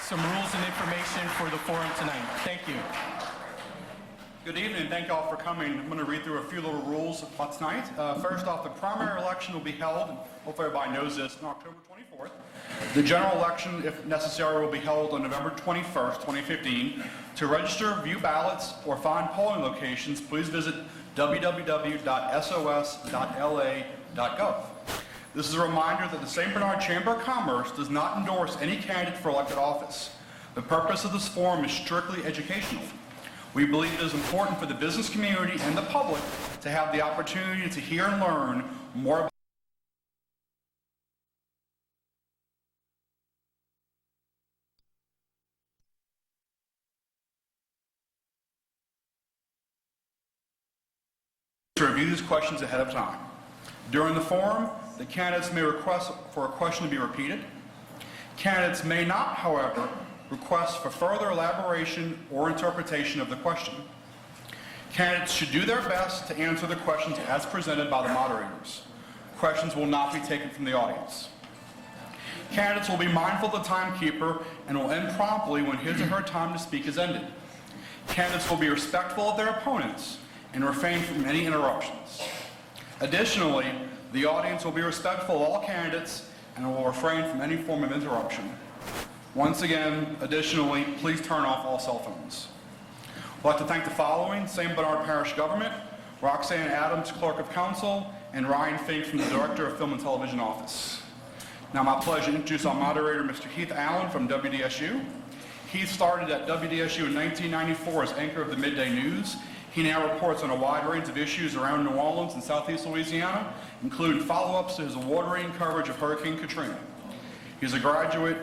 some rules and information for the forum tonight. Thank you. Good evening. Thank you all for coming. I'm going to read through a few little rules tonight. First off, the primary election will be held, hopefully everybody knows this, on October 24th. The general election, if necessary, will be held on November 21st, 2015. To register, view ballots, or find polling locations, please visit www.sos.la.gov. This is a reminder that the St. Bernard Chamber of Commerce does not endorse any candidate for elected office. The purpose of this forum is strictly educational. We believe it is important for the business community and the public to have the opportunity to hear and learn more about to review these questions ahead of time. During the forum, the candidates may request for a question to be repeated. Candidates may not, however, request for further elaboration or interpretation of the question. Candidates should do their best to answer the questions as presented by the moderators. Questions will not be taken from the audience. Candidates will be mindful of the timekeeper and will end promptly when his or her time to speak is ended. Candidates will be respectful of their opponents and refrain from any interruptions. Additionally, the audience will be respectful of all candidates and will refrain from any form of interruption. Once again, additionally, please turn off all cell phones. I'd like to thank the following: St. Bernard Parish Government, Roxanne Adams, Clerk of Council, and Ryan Fink from the Director of Film and Television Office. Now my pleasure to introduce our moderator, Mr. Heath Allen from WDSU. Heath started at WDSU in 1994 as anchor of the Midday News. He now reports on a wide range of issues around New Orleans and Southeast Louisiana, including follow-ups to his award-winning coverage of Hurricane Katrina. He's a graduate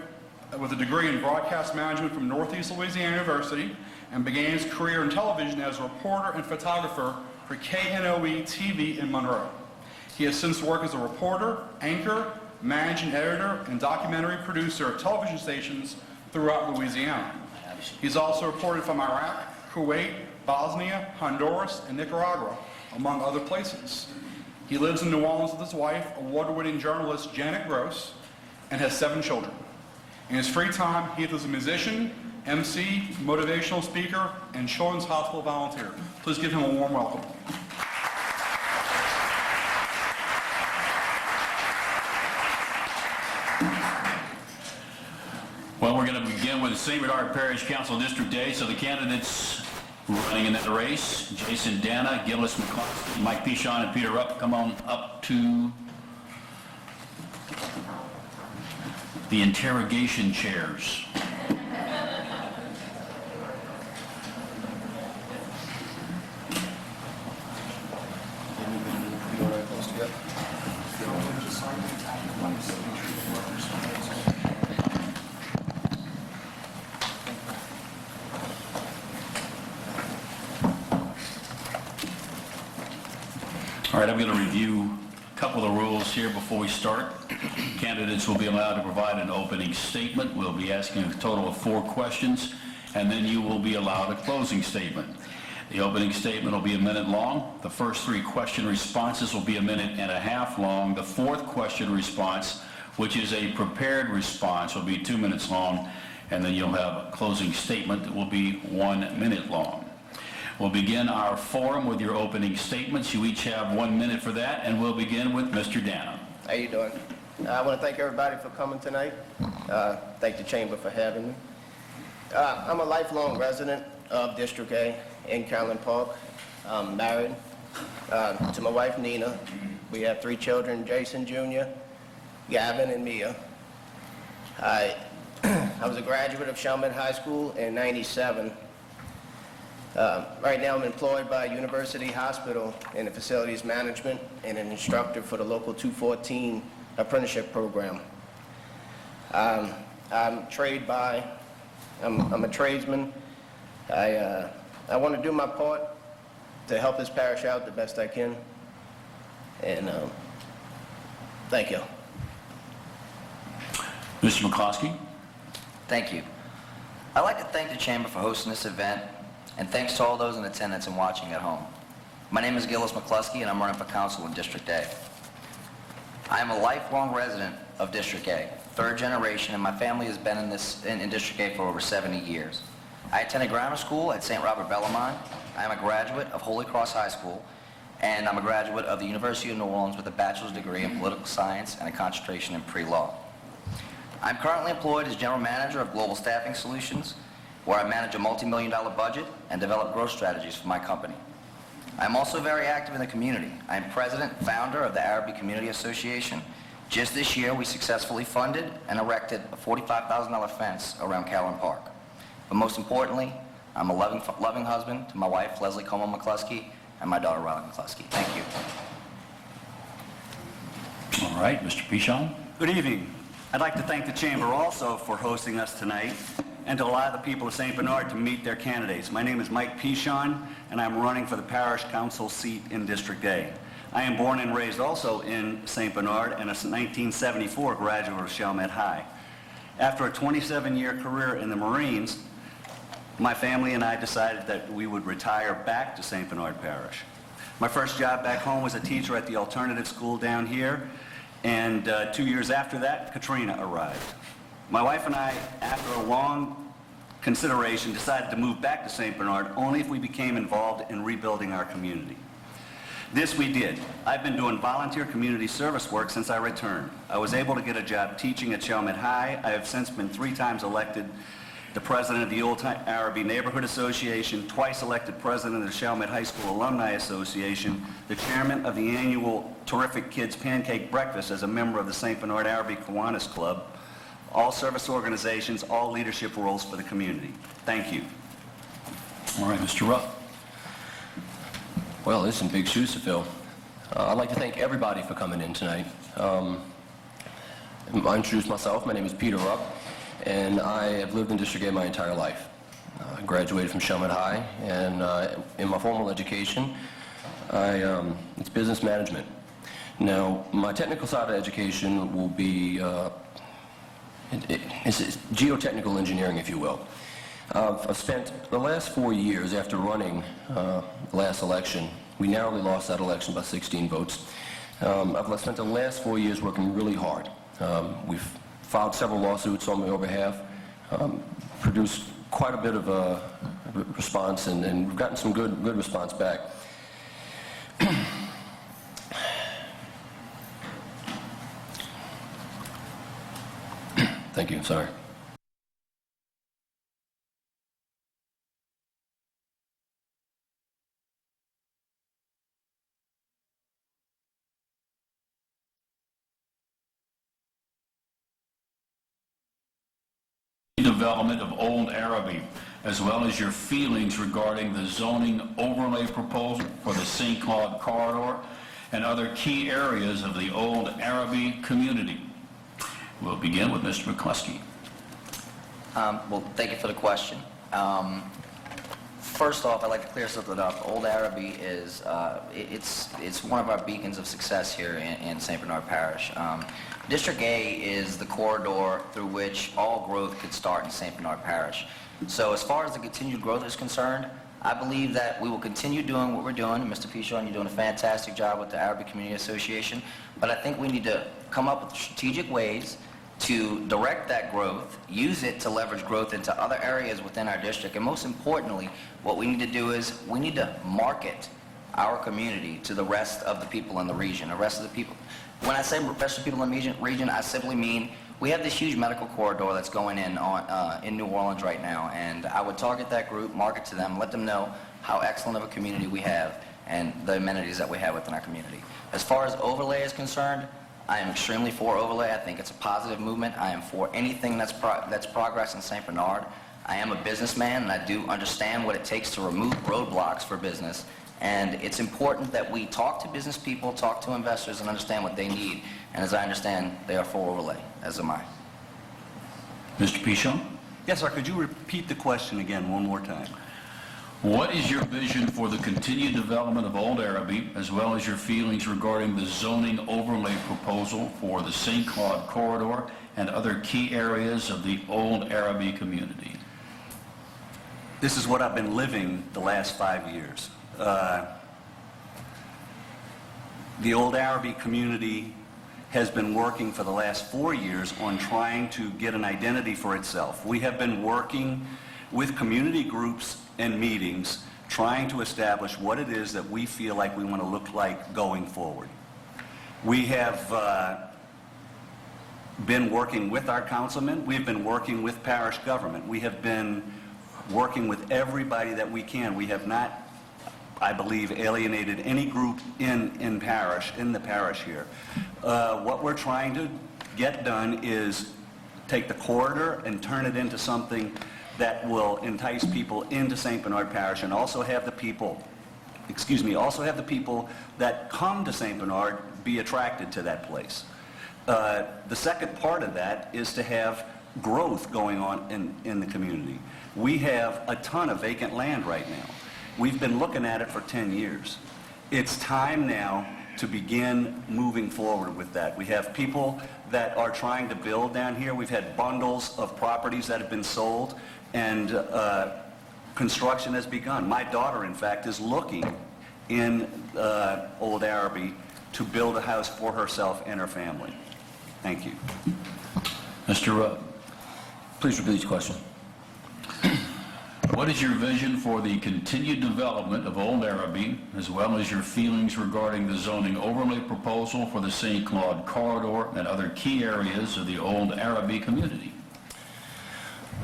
with a degree in broadcast management from Northeast Louisiana University and began his career in television as a reporter and photographer for KNOE TV in Monroe. He has since worked as a reporter, anchor, managing editor, and documentary producer at television stations throughout Louisiana. He's also reported from Iraq, Kuwait, Bosnia, Honduras, and Nicaragua, among other places. He lives in New Orleans with his wife, award-winning journalist Janet Gross, and has 7 children. In his free time, Heath is a musician, MC, motivational speaker, and children's hospital volunteer. Please give him a warm welcome. Well, we're going to begin with the St. Bernard Parish Council District Day. So the candidates running in that race: Jason Dana, Gillis McCloskey, Mike Pichon, and Peter Rupp. Come on up to the interrogation chairs. All right, I'm going to review a couple of the rules here before we start. Candidates will be allowed to provide an opening statement. We'll be asking a total of 4 questions, and then you will be allowed a closing statement. The opening statement will be a minute long. The first 3 question responses will be a minute and a half long. The 4th question response, which is a prepared response, will be 2 minutes long, and then you'll have a closing statement that will be 1 minute long. We'll begin our forum with your opening statements. You each have 1 minute for that, and we'll begin with Mr. Dana. How you doing? I want to thank everybody for coming tonight. Thank the Chamber for having me. I'm a lifelong resident of District A in Carolyn Park. I'm married to my wife, Nina. We have 3 children, Jason Jr., Gavin, and Mia. I was a graduate of Chalmette High School in '97. Right now I'm employed by University Hospital in the facilities management and an instructor for the local 214 apprenticeship program. I'm a tradesman. I want to do my part to help this parish out the best I can. And thank you. Mr. McCloskey. Thank you. I'd like to thank the Chamber for hosting this event, and thanks to all those in attendance and watching at home. My name is Gillis McCluskey, and I'm running for council in District A. I am a lifelong resident of District A. third generation, and my family has been in District 8 for over 70 years. I attended grammar school at St. Robert Bellarmine. I am a graduate of Holy Cross High School, and I'm a graduate of the University of New Orleans with a bachelor's degree in political science and a concentration in pre-law. I'm currently employed as General Manager of Global Staffing Solutions, where I manage a multi-million-dollar budget and develop growth strategies for my company. I'm also very active in the community. I'm President and founder of the Arabic Community Association. Just this year, we successfully funded and erected a $45,000 fence around Callan Park. But most importantly, I'm a loving husband to my wife, Leslie Como McCluskey, and my daughter, Riley McCluskey. Thank you. All right, Mr. Pichon. Good evening. I'd like to thank the Chamber also for hosting us tonight and to allow the people of St. Bernard to meet their candidates. My name is Mike Pichon, and I'm running for the Parish Council seat in District A. I am born and raised also in St. Bernard and a 1974 graduate of Chalmette High. After a 27-year career in the Marines, my family and I decided that we would retire back to St. Bernard Parish. My first job back home was a teacher at the alternative school down here, and 2 years after that, Katrina arrived. My wife and I, after a long consideration, decided to move back to St. Bernard only if we became involved in rebuilding our community. This we did. I've been doing volunteer community service work since I returned. I was able to get a job teaching at Chalmette High. I have since been 3 times elected the president of the Old Arabi Neighborhood Association, twice elected president of the Chalmette High School Alumni Association, the chairman of the annual Terrific Kids Pancake Breakfast as a member of the St. Bernard Arabi Kiwanis Club, all service organizations, all leadership roles for the community. Thank you. All right, Mr. Rupp. Well, there's some big shoes to fill. I'd like to thank everybody for coming in tonight. I'll introduce myself. My name is Peter Rupp, and I have lived in District A my entire life. I graduated from Chalmette High, and in my formal education, it's business management. Now, my technical side of education will be it's geotechnical engineering, if you will. I've spent the last 4 years after running the last election. We narrowly lost that election by 16 votes. I've spent the last 4 years working really hard. We've filed several lawsuits on my behalf, produced quite a bit of a response, and we've gotten some good response back. Thank you, sorry. Development of Old Arabi, as well as your feelings regarding the zoning overlay proposal for the St. Claude Corridor and other key areas of the Old Arabi community. We'll begin with Mr. McCluskey. Well, thank you for the question. First off, I'd like to clear something up. Old Arabi is, it's one of our beacons of success here in St. Bernard Parish. District A is the corridor through which all growth could start in St. Bernard Parish. So as far as the continued growth is concerned, I believe that we will continue doing what we're doing. Mr. Pichon, you're doing a fantastic job with the Arabic Community Association, but I think we need to come up with strategic ways to direct that growth, use it to leverage growth into other areas within our district, and most importantly, what we need to do is we need to market our community to the rest of the people in the region, the rest of the people. When I say rest of the people in the region, I simply mean we have this huge medical corridor that's going in New Orleans right now, and I would target that group, market to them, let them know how excellent of a community we have and the amenities that we have within our community. As far as overlay is concerned, I am extremely for overlay. I think it's a positive movement. I am for anything that's progress in St. Bernard. I am a businessman, and I do understand what it takes to remove roadblocks for business. And it's important that we talk to business people, talk to investors, and understand what they need. And as I understand, they are for overlay, as am I. Mr. Pichon? Yes, sir. Could you repeat the question again one more time? What is your vision for the continued development of Old Arabi, as well as your feelings regarding the zoning overlay proposal for the St. Claude Corridor and other key areas of the Old Arabi community? This is what I've been living the last 5 years. The Old Arabi community has been working for the last 4 years on trying to get an identity for itself. We have been working with community groups and meetings trying to establish what it is that we feel like we want to look like going forward. We have been working with our councilmen. We've been working with parish government. We have been working with everybody that we can. We have not, I believe, alienated any group in the parish here. What we're trying to get done is take the corridor and turn it into something that will entice people into St. Bernard Parish, and also have the people, that come to St. Bernard be attracted to that place. The second part of that is to have growth going on in the community. We have a ton of vacant land right now. We've been looking at it for 10 years. It's time now to begin moving forward with that. We have people that are trying to build down here. We've had bundles of properties that have been sold, and construction has begun. My daughter, in fact, is looking in Old Araby to build a house for herself and her family. Thank you. Mr. Rupp, Please repeat the question. what is your vision for the continued development of Old Araby, as well as your feelings regarding the zoning overlay proposal for the St. Claude Corridor and other key areas of the Old Araby community?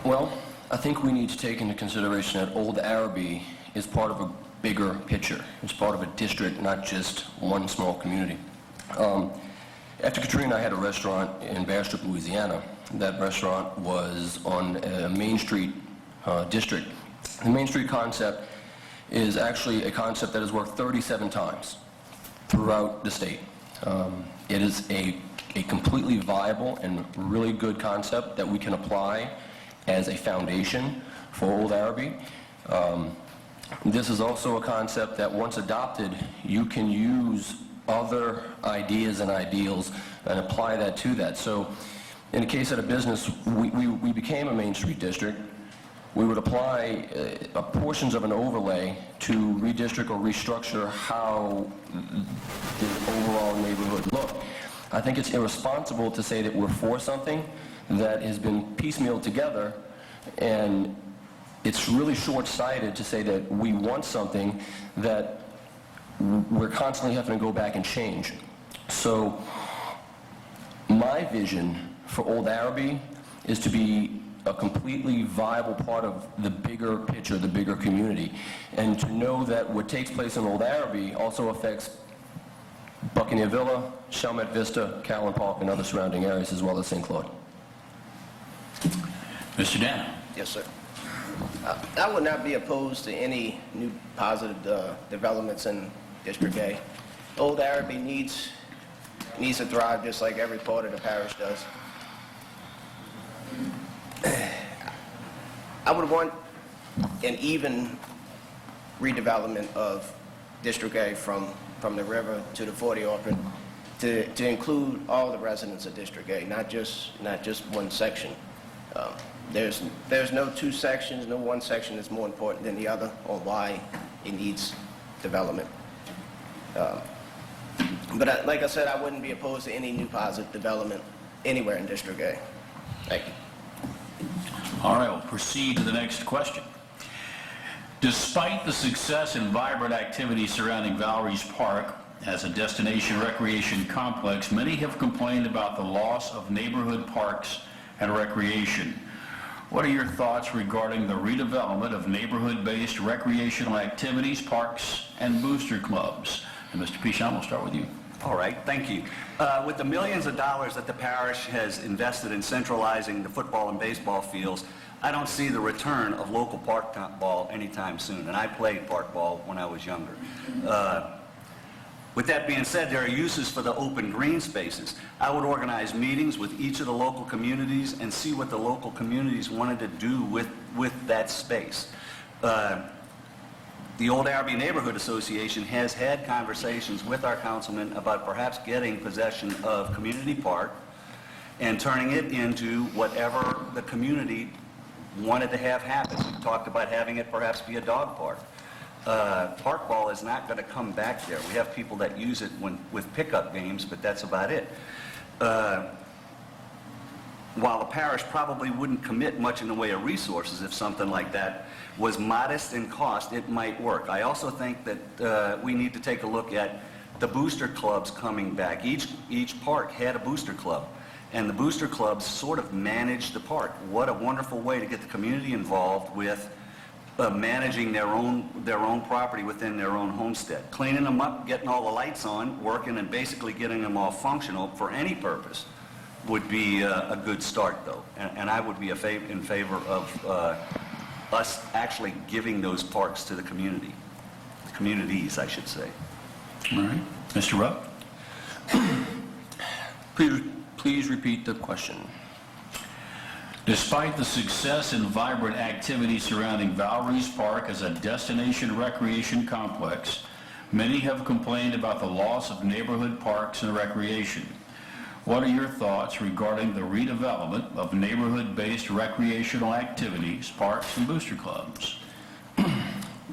Well, I think we need to take into consideration that Old Araby is part of a bigger picture. It's part of a district, not just one small community. After Katrina, I had a restaurant in Bastrop, Louisiana. That restaurant was on a Main Street district. The Main Street concept is actually a concept that has worked 37 times throughout the state. It is a completely viable and really good concept that we can apply as a foundation for Old Araby. This is also a concept that once adopted, you can use other ideas and ideals and apply that to that. So in the case of a business, we became a Main Street district. We would apply portions of an overlay to redistrict or restructure how the overall neighborhood looked. I think it's irresponsible to say that we're for something that has been piecemealed together, and it's really short-sighted to say that we want something that we're constantly having to go back and change. So my vision for Old Araby is to be a completely viable part of the bigger picture, the bigger community, and to know that what takes place in Old Araby also affects Buccaneer Villa, Chalmette Vista, Callan Park, and other surrounding areas, as well as St. Claude. Mr. Dana? Yes, sir. I would not be opposed to any new positive developments in District A. Old Araby needs to thrive just like every part of the parish does. I would want an even redevelopment of District A from the river to the 40 Orphan to include all the residents of District A, not just one section. There's no two sections, no one section that's more important than the other on why it needs development. But like I said, I wouldn't be opposed to any new positive development anywhere in District A. Thank you. All right, we'll proceed to the next question. Despite the success and vibrant activity surrounding Valerie's Park as a destination recreation complex, many have complained about the loss of neighborhood parks and recreation. What are your thoughts regarding the redevelopment of neighborhood-based recreational activities, parks, and booster clubs? And Mr. Pichon, we'll start with you. All right, thank you. With the millions of dollars that the parish has invested in centralizing the football and baseball fields, I don't see the return of local park ball anytime soon, and I played park ball when I was younger. With that being said, there are uses for the open green spaces. I would organize meetings with each of the local communities and see what the local communities wanted to do with that space. The Old Araby Neighborhood Association has had conversations with our councilmen about perhaps getting possession of Community Park and turning it into whatever the community wanted to have happen. We talked about having it perhaps be a dog park. Park ball is not going to come back there. We have people that use it with pickup games, but that's about it. while the parish probably wouldn't commit much in the way of resources if something like that was modest in cost, it might work. I also think that we need to take a look at the booster clubs coming back. Each park had a booster club, and the booster clubs sort of managed the park. What a wonderful way to get the community involved with managing their own property within their own homestead. Cleaning them up, getting all the lights on, working, and basically getting them all functional for any purpose would be a good start, though. And I would be in favor of us actually giving those parks to the community. Communities, I should say. All right. Mr. Rupp? Please repeat the question. Despite the success and vibrant activity surrounding Valdez Park as a destination recreation complex, many have complained about the loss of neighborhood parks and recreation. What are your thoughts regarding the redevelopment of neighborhood-based recreational activities, parks, and booster clubs?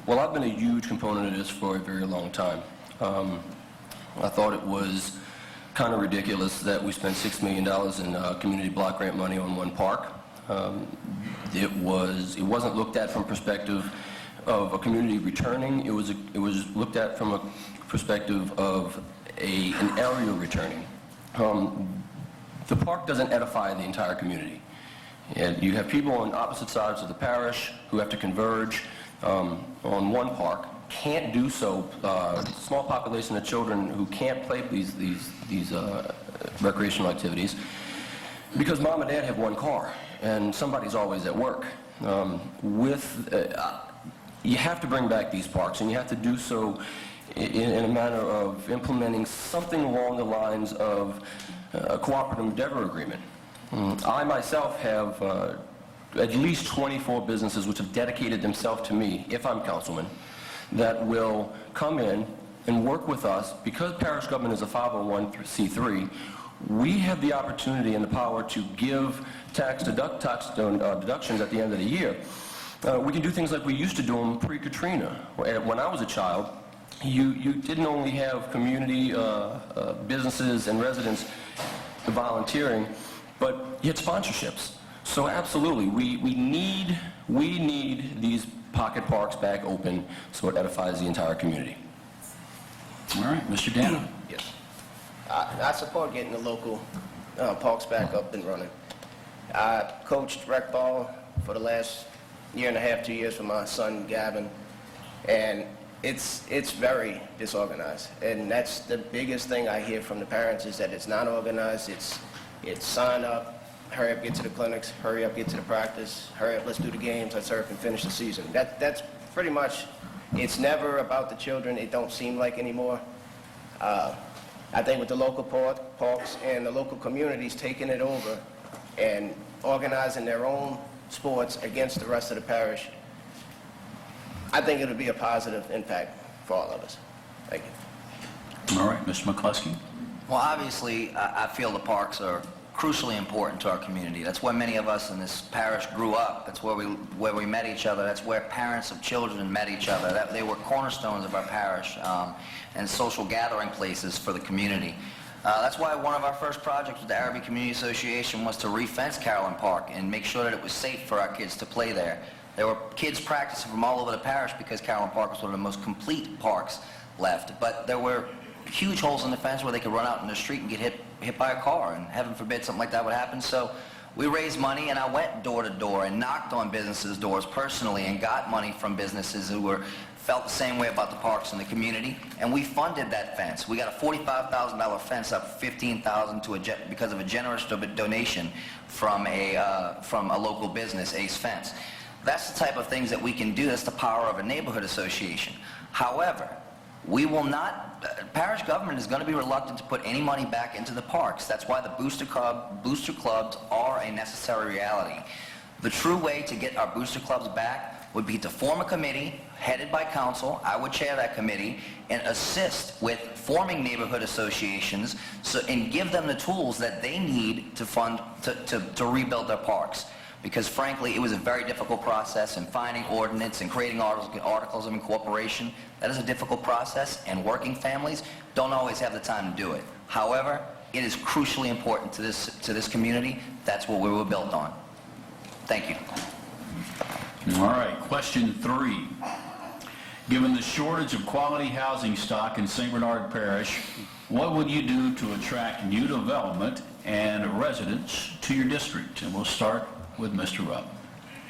Well, I've been a huge component of this for a very long time. I thought it was kind of ridiculous that we spent $6 million in community block grant money on one park. It wasn't looked at from perspective of a community returning. It was looked at from a perspective of an area returning. The park doesn't edify the entire community. And you have people on opposite sides of the parish who have to converge on one park, can't do so. Small population of children who can't play these recreational activities because mom and dad have one car and somebody's always at work. You have to bring back these parks, and you have to do so in a manner of implementing something along the lines of a cooperative endeavor agreement. I myself have at least 24 businesses which have dedicated themselves to me, if I'm councilman, that will come in and work with us. Because parish government is a 501c3, we have the opportunity and the power to give tax deductions at the end of the year. We can do things like we used to do them pre-Katrina. When I was a child, you didn't only have community businesses and residents volunteering, but you had sponsorships. So absolutely, we need these pocket parks back open so it edifies the entire community. All right. Mr. Dano? Yes. I support getting the local parks back up and running. I coached rec ball for the last year and a half, 2 years for my son Gavin, and it's very disorganized. And that's the biggest thing I hear from the parents, is that it's not organized. It's sign up, hurry up, get to the clinics, hurry up, get to the practice, hurry up, let's do the games, let's hurry up and finish the season. That's pretty much, it's never about the children, it don't seem like anymore. I think with the local parks and the local communities taking it over and organizing their own sports against the rest of the parish, I think it'll be a positive impact for all of us. Thank you. All right. Mr. McCluskey? Well, obviously, I feel the parks are crucially important to our community. That's where many of us in this parish grew up. That's where we met each other. That's where parents of children met each other. They were cornerstones of our parish and social gathering places for the community. That's why one of our first projects with the Arabi Community Association was to re-fence Carolyn Park and make sure that it was safe for our kids to play there. There were kids practicing from all over the parish because Carolyn Park was one of the most complete parks left. But there were huge holes in the fence where they could run out in the street and get hit by a car, and heaven forbid something like that would happen. So we raised money, and I went door to door and knocked on businesses' doors personally and got money from businesses who felt the same way about the parks in the community, and we funded that fence. We got a $45,000 fence up $15,000 because of a generous donation from a local business, Ace Fence. That's the type of things that we can do. That's the power of a neighborhood association. However, we will not, parish government is going to be reluctant to put any money back into the parks. That's why the booster clubs are a necessary reality. The true way to get our booster clubs back would be to form a committee headed by council. I would chair that committee and assist with forming neighborhood associations and give them the tools that they need to fund to rebuild their parks. Because frankly, it was a very difficult process, and finding ordinance and creating articles of incorporation, that is a difficult process, and working families don't always have the time to do it. However, It is crucially important to this community. That's what we were built on. Thank you. All right, question 3. Given the shortage of quality housing stock in St. Bernard Parish, what would you do to attract new development and residents to your district? And we'll start with Mr. Rupp.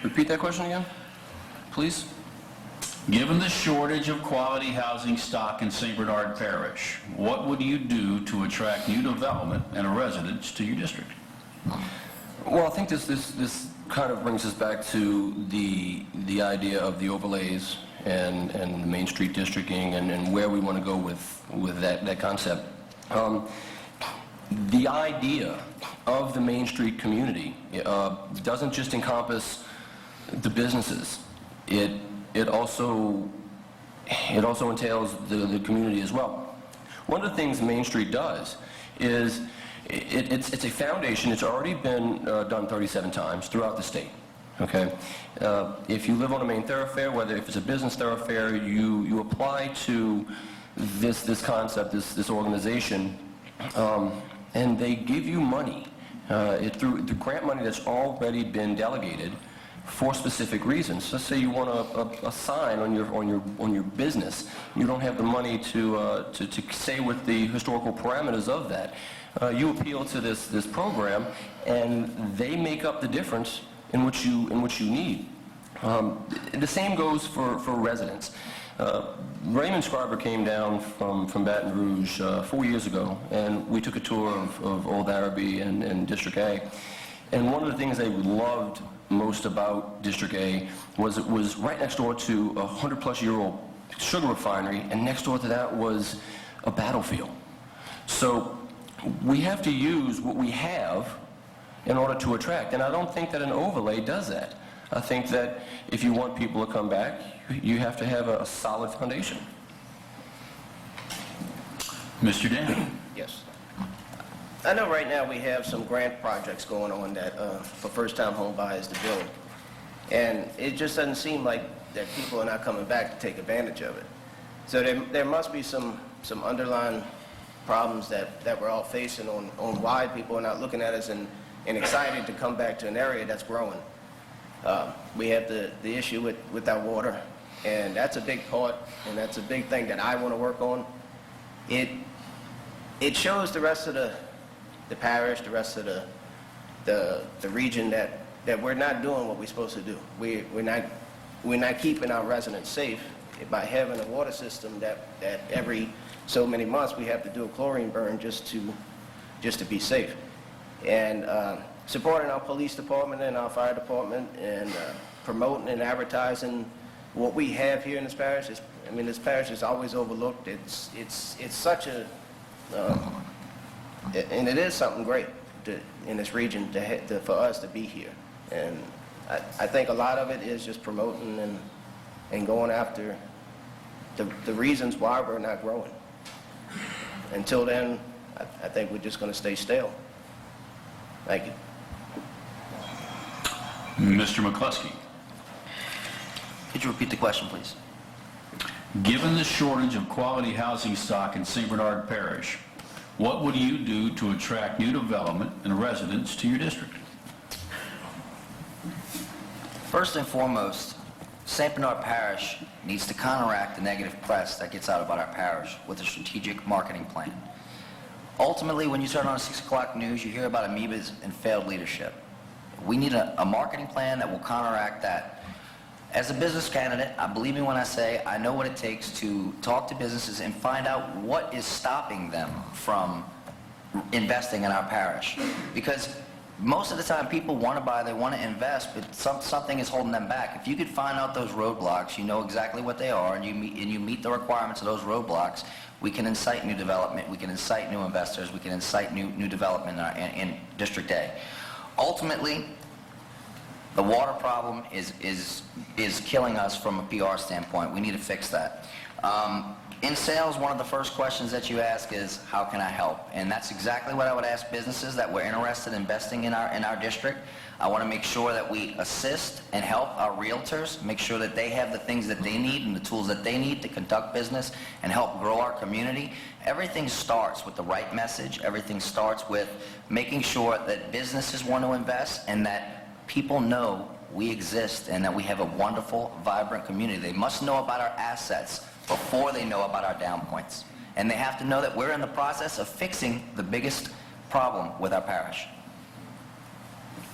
Repeat that question again, please. Given the shortage of quality housing stock in St. Bernard Parish, what would you do to attract new development and residents to your district? Well, I think this kind of brings us back to the idea of the overlays and the Main Street districting and where we want to go with that concept. The idea of the Main Street community doesn't just encompass the businesses. It also entails the community as well. One of the things Main Street does is it's a foundation. It's already been done 37 times throughout the state. Okay, if you live on a main thoroughfare, whether if it's a business thoroughfare, you apply to this concept, this organization, and they give you money through the grant money that's already been delegated for specific reasons. Let's say you want a sign on your business. You don't have the money to say with the historical parameters of that. You appeal to this program, and they make up the difference in which you need. The same goes for residents. Raymond Scriber came down from Baton Rouge 4 years ago, and we took a tour of Old Araby and District A. And one of the things they loved most about District A was it was right next door to a 100-plus-year-old sugar refinery, and next door to that was a battlefield. So we have to use what we have in order to attract, and I don't think that an overlay does that. I think that if you want people to come back, you have to have a solid foundation. Mr. Dan. Yes. I know right now we have some grant projects going on that for first-time home buyers to build. And it just doesn't seem like that people are not coming back to take advantage of it. So there must be some underlying problems that we're all facing on why people are not looking at us and excited to come back to an area that's growing. We have the issue with our water, and that's a big part, and that's a big thing that I want to work on. It shows the rest of the parish, the rest of the region that we're not doing what we're supposed to do. We're not keeping our residents safe by having a water system that every so many months we have to do a chlorine burn just to be safe. And supporting our police department and our fire department and promoting and advertising what we have here in this parish. This parish is always overlooked. It's such a and it is something great in this region for us to be here. And I think a lot of it is just promoting and going after the reasons why we're not growing. Until then, I think we're just going to stay stale. Thank you. Mr. McCluskey. Could you repeat the question, please? Given the shortage of quality housing stock in St. Bernard Parish, what would you do to attract new development and residents to your district? First and foremost, St. Bernard Parish needs to counteract the negative press that gets out about our parish with a strategic marketing plan. Ultimately, when you turn on 6 o'clock news, you hear about amoebas and failed leadership. We need a marketing plan that will counteract that. As a business candidate, I believe me when I say I know what it takes to talk to businesses and find out what is stopping them from investing in our parish. Because most of the time people want to buy, they want to invest, but something is holding them back. If you could find out those roadblocks, you know exactly what they are, and you meet the requirements of those roadblocks, we can incite new development, we can incite new investors, we can incite new development in District A. Ultimately, the water problem is killing us from a PR standpoint. We need to fix that. In sales, one of the first questions that you ask is, how can I help? And that's exactly what I would ask businesses that were interested in investing in our district. I want to make sure that we assist and help our realtors, make sure that they have the things that they need and the tools that they need to conduct business and help grow our community. Everything starts with the right message. Everything starts with making sure that businesses want to invest and that people know we exist and that we have a wonderful, vibrant community. They must know about our assets before they know about our down points. And they have to know that we're in the process of fixing the biggest problem with our parish.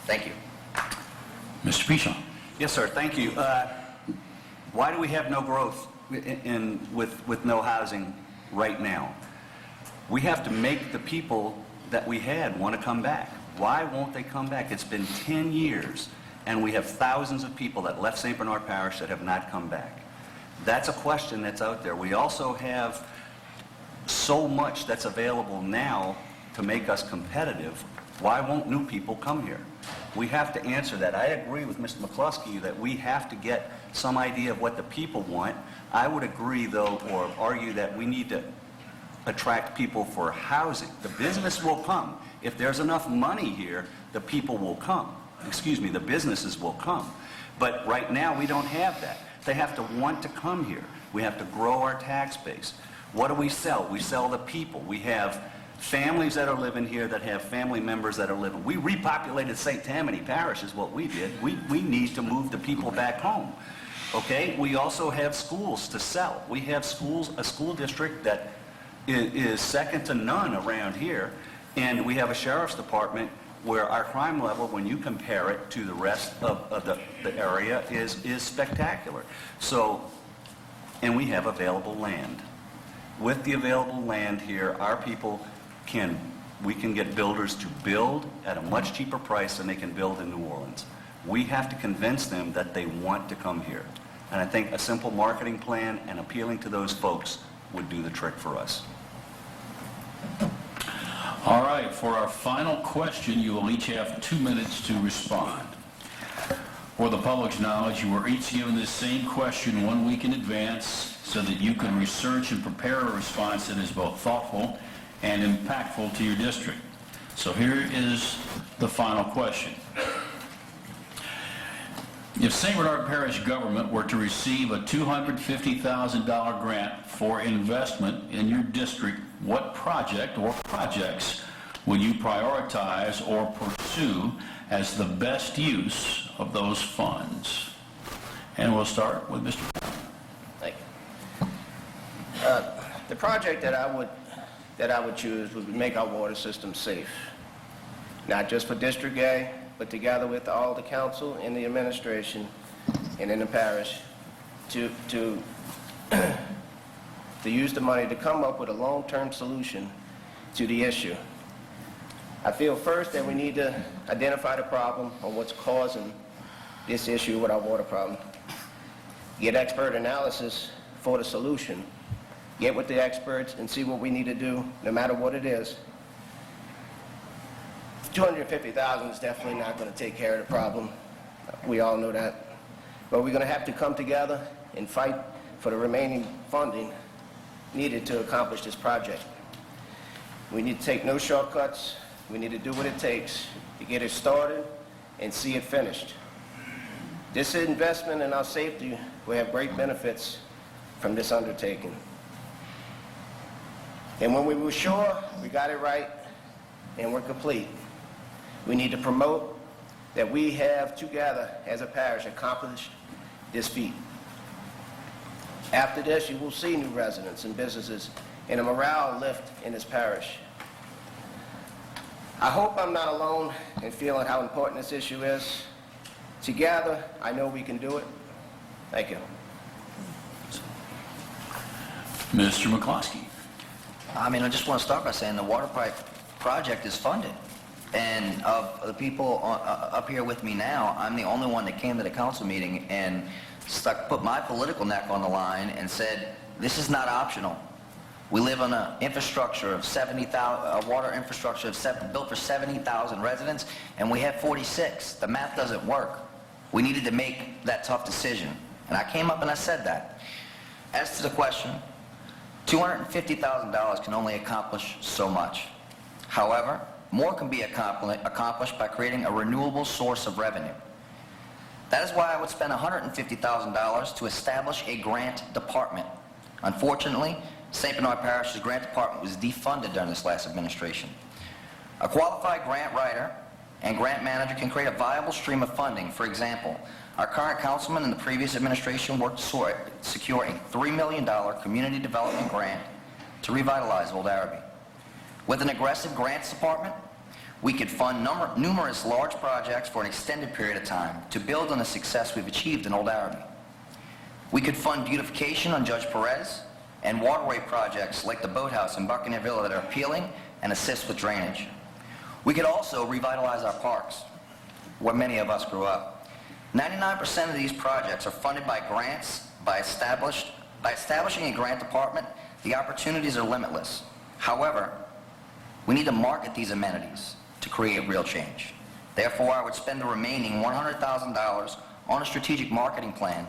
Thank you. Mr. Pichon. Yes, sir, thank you. Why do we have no growth with no housing right now? We have to make the people that we had want to come back. Why won't they come back? It's been 10 years, and we have thousands of people that left St. Bernard Parish that have not come back. That's a question that's out there. We also have so much that's available now to make us competitive. Why won't new people come here? We have to answer that. I agree with Mr. McCluskey that we have to get some idea of what the people want. I would agree, though, or argue that we need to attract people for housing. The business will come. If there's enough money here, the people will come. Excuse me, the businesses will come. But right now, we don't have that. They have to want to come here. We have to grow our tax base. What do we sell? We sell the people. We have families that are living here that have family members that are living. We repopulated St. Tammany Parish is what we did. We need to move the people back home. Okay? We also have schools to sell. We have schools, a school district that is second to none around here, and we have a sheriff's department where our crime level, when you compare it to the rest of the area, is spectacular. So, and we have available land. With the available land here, our people we can get builders to build at a much cheaper price than they can build in New Orleans. We have to convince them that they want to come here. And I think a simple marketing plan and appealing to those folks would do the trick for us. All right, for our final question, you will each have 2 minutes to respond. For the public's knowledge, you were each given this same question 1 week in advance so that you can research and prepare a response that is both thoughtful and impactful to your district. So here is the final question. If St. Bernard Parish government were to receive a $250,000 grant for investment in your district, what project or projects would you prioritize or pursue as the best use of those funds? And we'll start with Mr. Brown. Thank you. The project that I would choose would make our water system safe, not just for District A, but together with all the council and the administration and in the parish to use the money to come up with a long-term solution to the issue. I feel first that we need to identify the problem on what's causing this issue with our water problem. Get expert analysis for the solution. Get with the experts and see what we need to do, no matter what it is. $250,000 is definitely not going to take care of the problem. We all know that. But we're going to have to come together and fight for the remaining funding needed to accomplish this project. We need to take no shortcuts. We need to do what it takes to get it started and see it finished. This investment in our safety will have great benefits from this undertaking. And when we were sure we got it right and we're complete, we need to promote that we have together as a parish accomplished this feat. After this, you will see new residents and businesses and a morale lift in this parish. I hope I'm not alone in feeling how important this issue is. Together, I know we can do it. Thank you. Mr. McCloskey. I just want to start by saying the water pipe project is funded. And of the people up here with me now, I'm the only one that came to the council meeting and put my political neck on the line and said, this is not optional. We live on an infrastructure of 70,000, a water infrastructure built for 70,000 residents, and we have 46. The math doesn't work. We needed to make that tough decision. And I came up and I said that. As to the question, $250,000 can only accomplish so much. However, more can be accomplished by creating a renewable source of revenue. That is why I would spend $150,000 to establish a grant department. Unfortunately, St. Bernard Parish's grant department was defunded during this last administration. A qualified grant writer and grant manager can create a viable stream of funding. For example, our current councilman in the previous administration worked to secure a $3 million community development grant to revitalize Old Araby. With an aggressive grants department, we could fund numerous large projects for an extended period of time to build on the success we've achieved in Old Araby. We could fund beautification on Judge Perez and waterway projects like the boathouse in Buccaneer Villa that are appealing and assist with drainage. We could also revitalize our parks, where many of us grew up. 99% of these projects are funded by grants. By establishing a grant department, the opportunities are limitless. However, we need to market these amenities to create real change. Therefore, I would spend the remaining $100,000 on a strategic marketing plan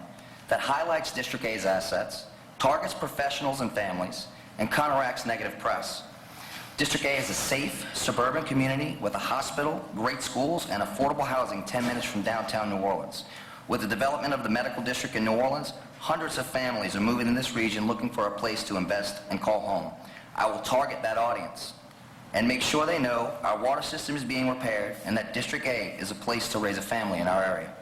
that highlights District A's assets, targets professionals and families, and counteracts negative press. District A is a safe, suburban community with a hospital, great schools, and affordable housing 10 minutes from downtown New Orleans. With the development of the medical district in New Orleans, hundreds of families are moving in this region looking for a place to invest and call home. I will target that audience and make sure they know our water system is being repaired and that District A is a place to raise a family in our area.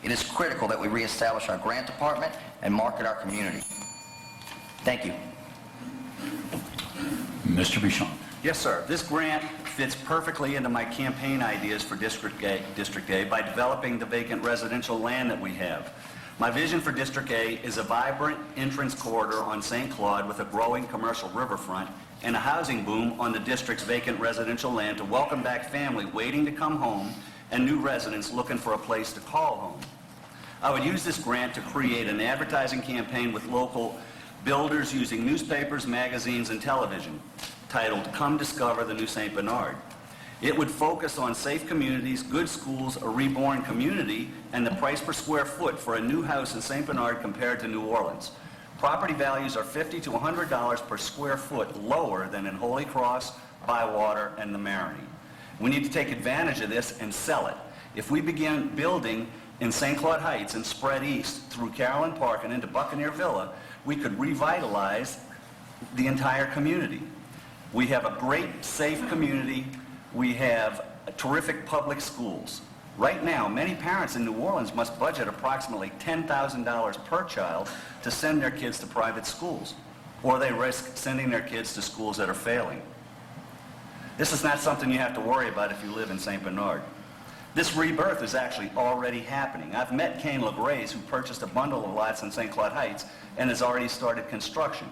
It is critical that we reestablish our grant department and market our community. Thank you. Mr. Bichon. Yes, sir. This grant fits perfectly into my campaign ideas for District A by developing the vacant residential land that we have. My vision for District A is a vibrant entrance corridor on St. Claude with a growing commercial riverfront and a housing boom on the district's vacant residential land to welcome back family waiting to come home and new residents looking for a place to call home. I would use this grant to create an advertising campaign with local builders using newspapers, magazines, and television, titled Come Discover the New St. Bernard. It would focus on safe communities, good schools, a reborn community, and the price per square foot for a new house in St. Bernard compared to New Orleans. Property values are $50 to $100 per square foot lower than in Holy Cross, Bywater, and the Marigny. We need to take advantage of this and sell it. If we begin building in St. Claude Heights and spread east through Carolyn Park and into Buccaneer Villa, we could revitalize the entire community. We have a great, safe community. We have terrific public schools. Right now, many parents in New Orleans must budget approximately $10,000 per child to send their kids to private schools, or they risk sending their kids to schools that are failing. This is not something you have to worry about if you live in St. Bernard. This rebirth is actually already happening. I've met Kane LaGraze, who purchased a bundle of lots in St. Claude Heights and has already started construction.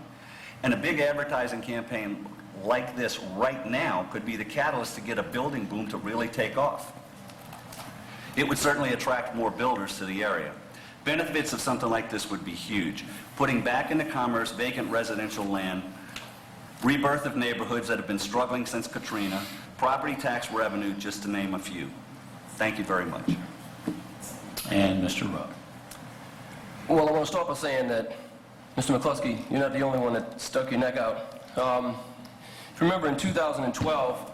And a big advertising campaign like this right now could be the catalyst to get a building boom to really take off. It would certainly attract more builders to the area. Benefits of something like this would be huge. Putting back into commerce vacant residential land, rebirth of neighborhoods that have been struggling since Katrina, property tax revenue, just to name a few. Thank you very much. And Mr. Rupp. Well, I want to start by saying that, Mr. McCluskey, you're not the only one that stuck your neck out. If you remember, in 2012,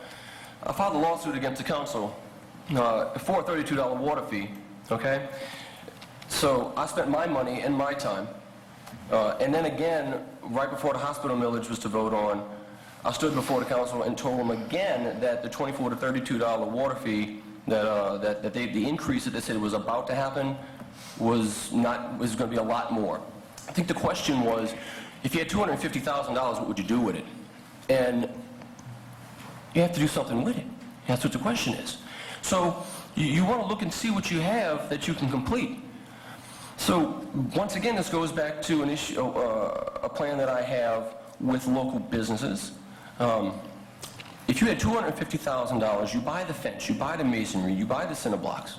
I filed a lawsuit against the council for a $32 water fee, okay? So I spent my money and my time. And then again, right before the hospital millage was to vote on, I stood before the council and told them again that the $24 to $32 water fee, the increase that they said was about to happen was going to be a lot more. I think the question was, if you had $250,000, what would you do with it? And you have to do something with it. That's what the question is. So you want to look and see what you have that you can complete. So once again, this goes back to an issue, a plan that I have with local businesses. If you had $250,000, you buy the fence, you buy the masonry, you buy the cinder blocks,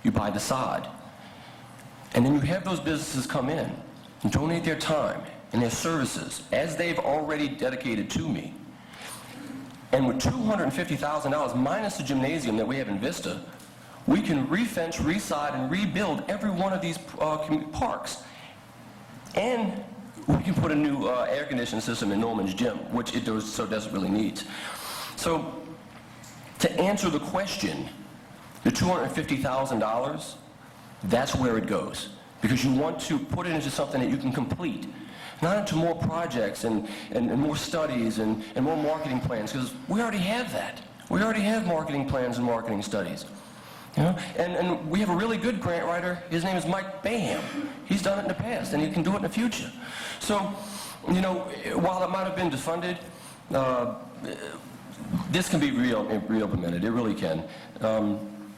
you buy the sod, and then you have those businesses come in and donate their time and their services as they've already dedicated to me. And with $250,000 minus the gymnasium that we have in Vista, we can refence, resod, and rebuild every one of these parks and we can put a new air conditioning system in Norman's gym, which it so desperately needs. So to answer the question, the $250,000, that's where it goes. Because you want to put it into something that you can complete, not into more projects and more studies and more marketing plans, because we already have that. We already have marketing plans and marketing studies. You know? And we have a really good grant writer. His name is Mike Bayham. He's done it in the past, and he can do it in the future. So, you know, while it might have been defunded, this can be re-implemented. It really can.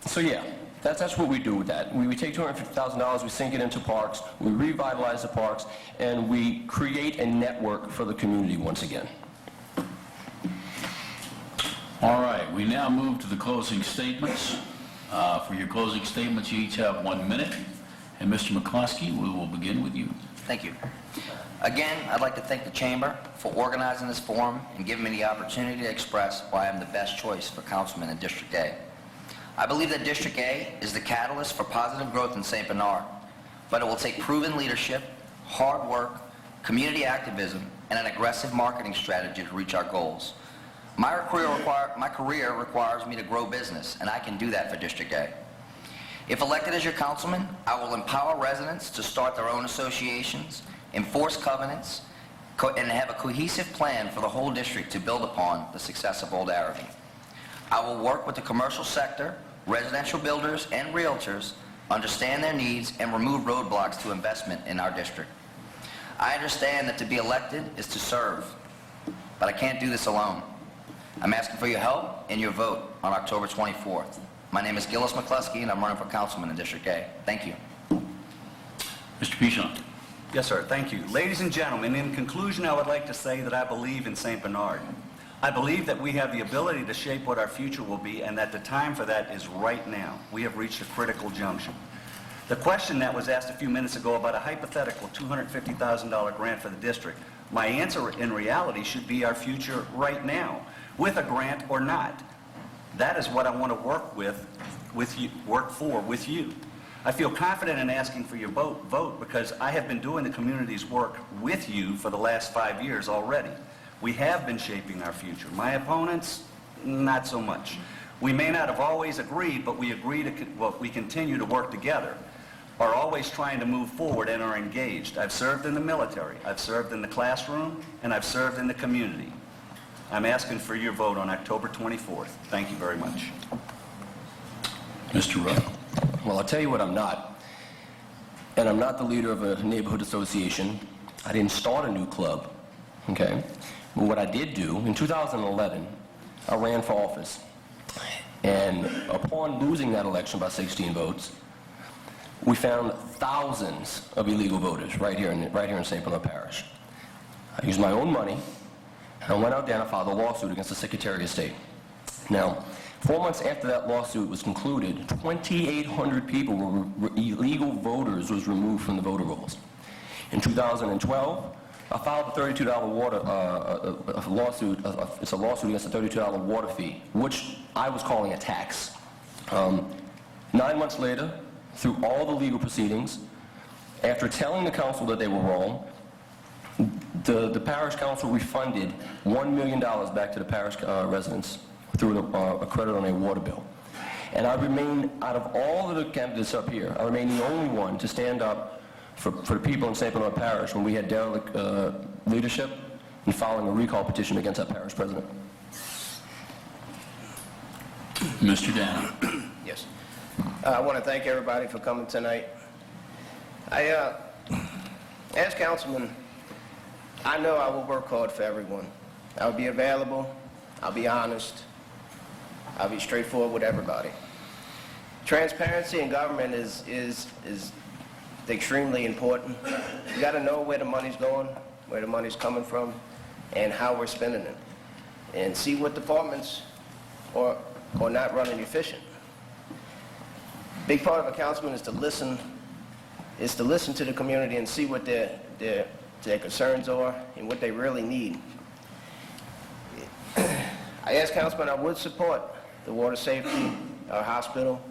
So yeah, that's what we do with that. We take $250,000, we sink it into parks, we revitalize the parks, and we create a network for the community once again. All right, we now move to the closing statements. For your closing statements, you each have 1 minute. And Mr. McCloskey, we will begin with you. Thank you. Again, I'd like to thank the Chamber for organizing this forum and giving me the opportunity to express why I'm the best choice for councilman in District A. I believe that District A is the catalyst for positive growth in St. Bernard, but it will take proven leadership, hard work, community activism, and an aggressive marketing strategy to reach our goals. My career requires me to grow business, and I can do that for District A. If elected as your councilman, I will empower residents to start their own associations, enforce covenants, and have a cohesive plan for the whole district to build upon the success of Old Araby. I will work with the commercial sector, residential builders, and realtors, understand their needs, and remove roadblocks to investment in our district. I understand that to be elected is to serve, but I can't do this alone. I'm asking for your help and your vote on October 24th. My name is Gillis McCluskey, and I'm running for councilman in District A. Thank you. Mr. Pichon. Yes, sir. Thank you. Ladies and gentlemen, in conclusion, I would like to say that I believe in St. Bernard. I believe that we have the ability to shape what our future will be, and that the time for that is right now. We have reached a critical junction. The question that was asked a few minutes ago about a hypothetical $250,000 grant for the district, my answer in reality should be our future right now, with a grant or not. That is what I want to work with you. I feel confident in asking for your vote because I have been doing the community's work with you for the last 5 years already. We have been shaping our future. My opponents, not so much. We may not have always agreed, but we continue to work together, are always trying to move forward and are engaged. I've served in the military, I've served in the classroom, and I've served in the community. I'm asking for your vote on October 24th. Thank you very much. Mr. Rupp. Well, I'll tell you what I'm not. And I'm not the leader of a neighborhood association. I didn't start a new club, okay? But what I did do, in 2011, I ran for office. And upon losing that election by 16 votes, we found thousands of illegal voters right here in St. Bernard Parish. I used my own money, and I went out there and I filed a lawsuit against the Secretary of State. Now, 4 months after that lawsuit was concluded, 2,800 people illegal voters was removed from the voter rolls. In 2012, I filed a $32 water lawsuit. It's a lawsuit against a $32 water fee, which I was calling a tax. 9 months later, through all the legal proceedings, after telling the council that they were wrong, the parish council refunded $1 million back to the parish residents through a credit on their water bill. And I remain, out of all of the candidates up here, I remain the only one to stand up for the people in St. Bernard Parish when we had derelict leadership in filing a recall petition against our parish president. Mr. Dano. Yes. I want to thank everybody for coming tonight. As councilman, I know I will work hard for everyone. I'll be available. I'll be honest. I'll be straightforward with everybody. Transparency in government is extremely important. You got to know where the money's going, where the money's coming from, and how we're spending it, and see what departments are not running efficient. Big part of a councilman is to listen to the community and see what their concerns are and what they really need. I asked councilman I would support the water safety, our hospital,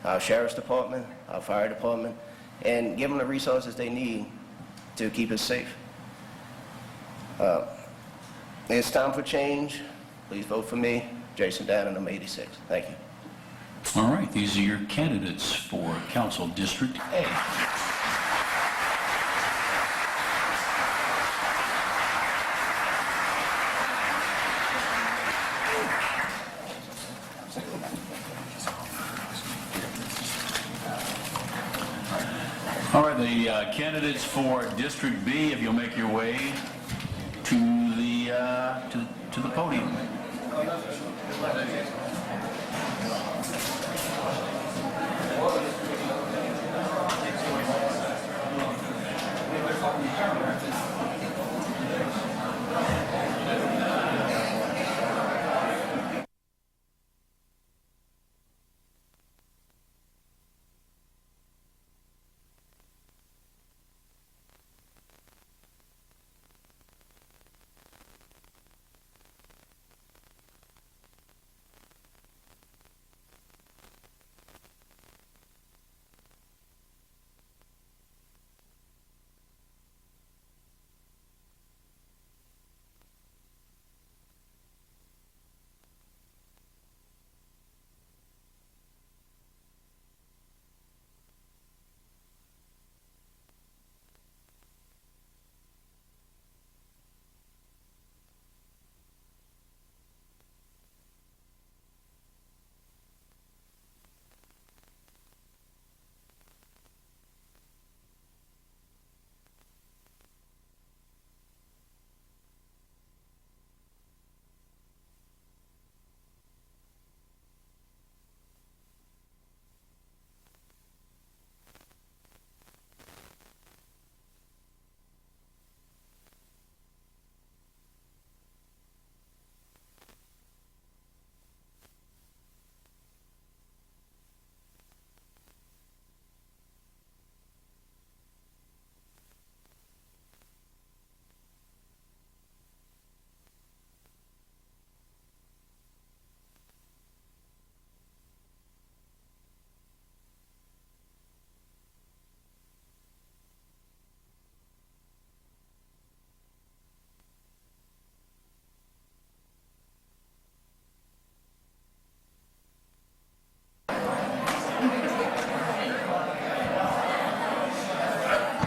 our sheriff's department, our fire department, and give them the resources they need to keep us safe. It's time for change. Please vote for me, Jason Dannon, I'm 86. Thank you. All right, these are your candidates for Council District A. All right, the candidates for District B, if you'll make your way to the podium.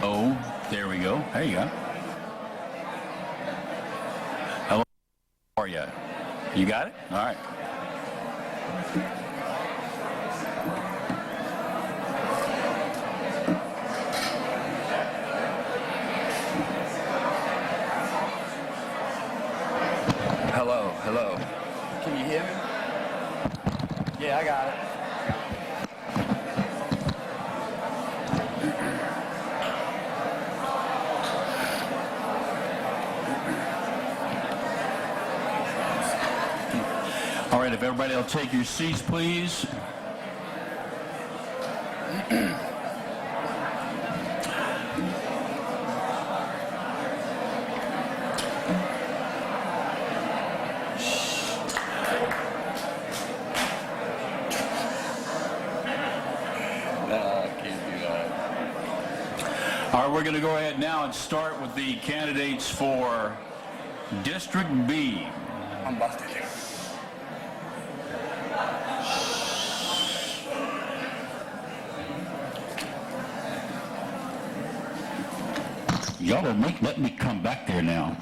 Oh, there we go. There you go. Hello, how are you? You got it? All right. Hello, hello. Can you hear me? Yeah, I got it. All right, if everybody will take your seats, please. All right, we're going to go ahead now and start with the candidates for District B. I'm about to do. Y'all are let me come back there now.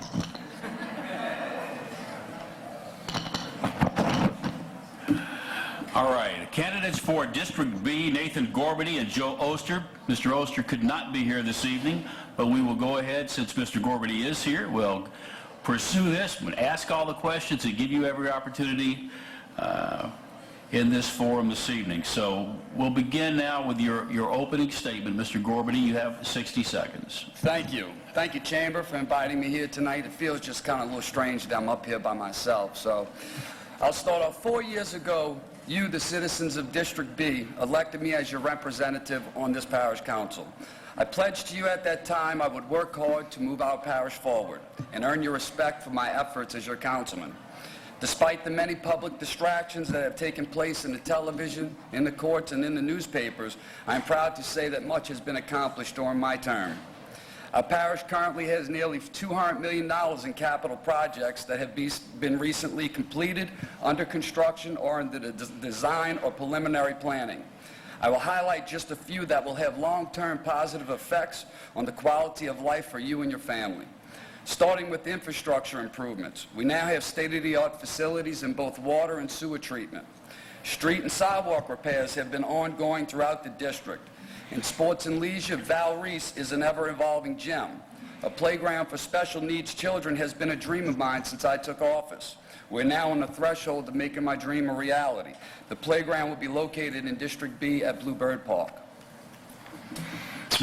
All right, candidates for District B, Nathan Gorbity and Joe Oster. Mr. Oster could not be here this evening, but we will go ahead, since Mr. Gorbity is here, we'll pursue this, we'll ask all the questions and give you every opportunity in this forum this evening. So we'll begin now with your opening statement. Mr. Gorbity, you have 60 seconds. Thank you. Thank you, Chamber, for inviting me here tonight. It feels just kind of a little strange that I'm up here by myself. So I'll start off. 4 years ago, you, the citizens of District B, elected me as your representative on this parish council. I pledged to you at that time I would work hard to move our parish forward and earn your respect for my efforts as your councilman. Despite the many public distractions that have taken place in the television, in the courts, and in the newspapers, I am proud to say that much has been accomplished during my term. Our parish currently has nearly $200 million in capital projects that have been recently completed, under construction, or in the design or preliminary planning. I will highlight just a few that will have long-term positive effects on the quality of life for you and your family. Starting with infrastructure improvements, we now have state-of-the-art facilities in both water and sewer treatment. Street and sidewalk repairs have been ongoing throughout the district. In sports and leisure, Val Reese is an ever-evolving gem. A playground for special needs children has been a dream of mine since I took office. We're now on the threshold of making my dream a reality. The playground will be located in District B at Bluebird Park.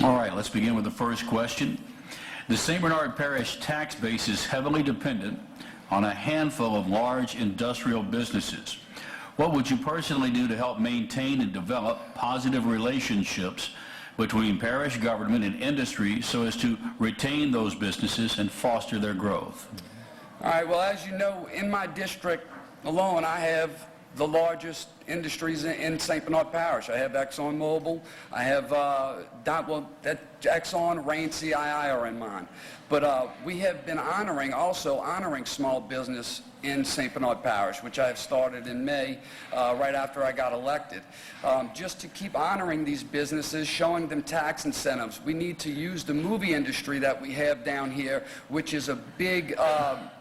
All right, let's begin with the first question. The St. Bernard Parish tax base is heavily dependent on a handful of large industrial businesses. What would you personally do to help maintain and develop positive relationships between parish government and industry so as to retain those businesses and foster their growth? All right, well, as you know, in my district alone, I have the largest industries in St. Bernard Parish. I have ExxonMobil, I have Exxon, Rain, CII are in mine. But we have been honoring small business in St. Bernard Parish, which I have started in May, right after I got elected. Just to keep honoring these businesses, showing them tax incentives. We need to use the movie industry that we have down here, which is a big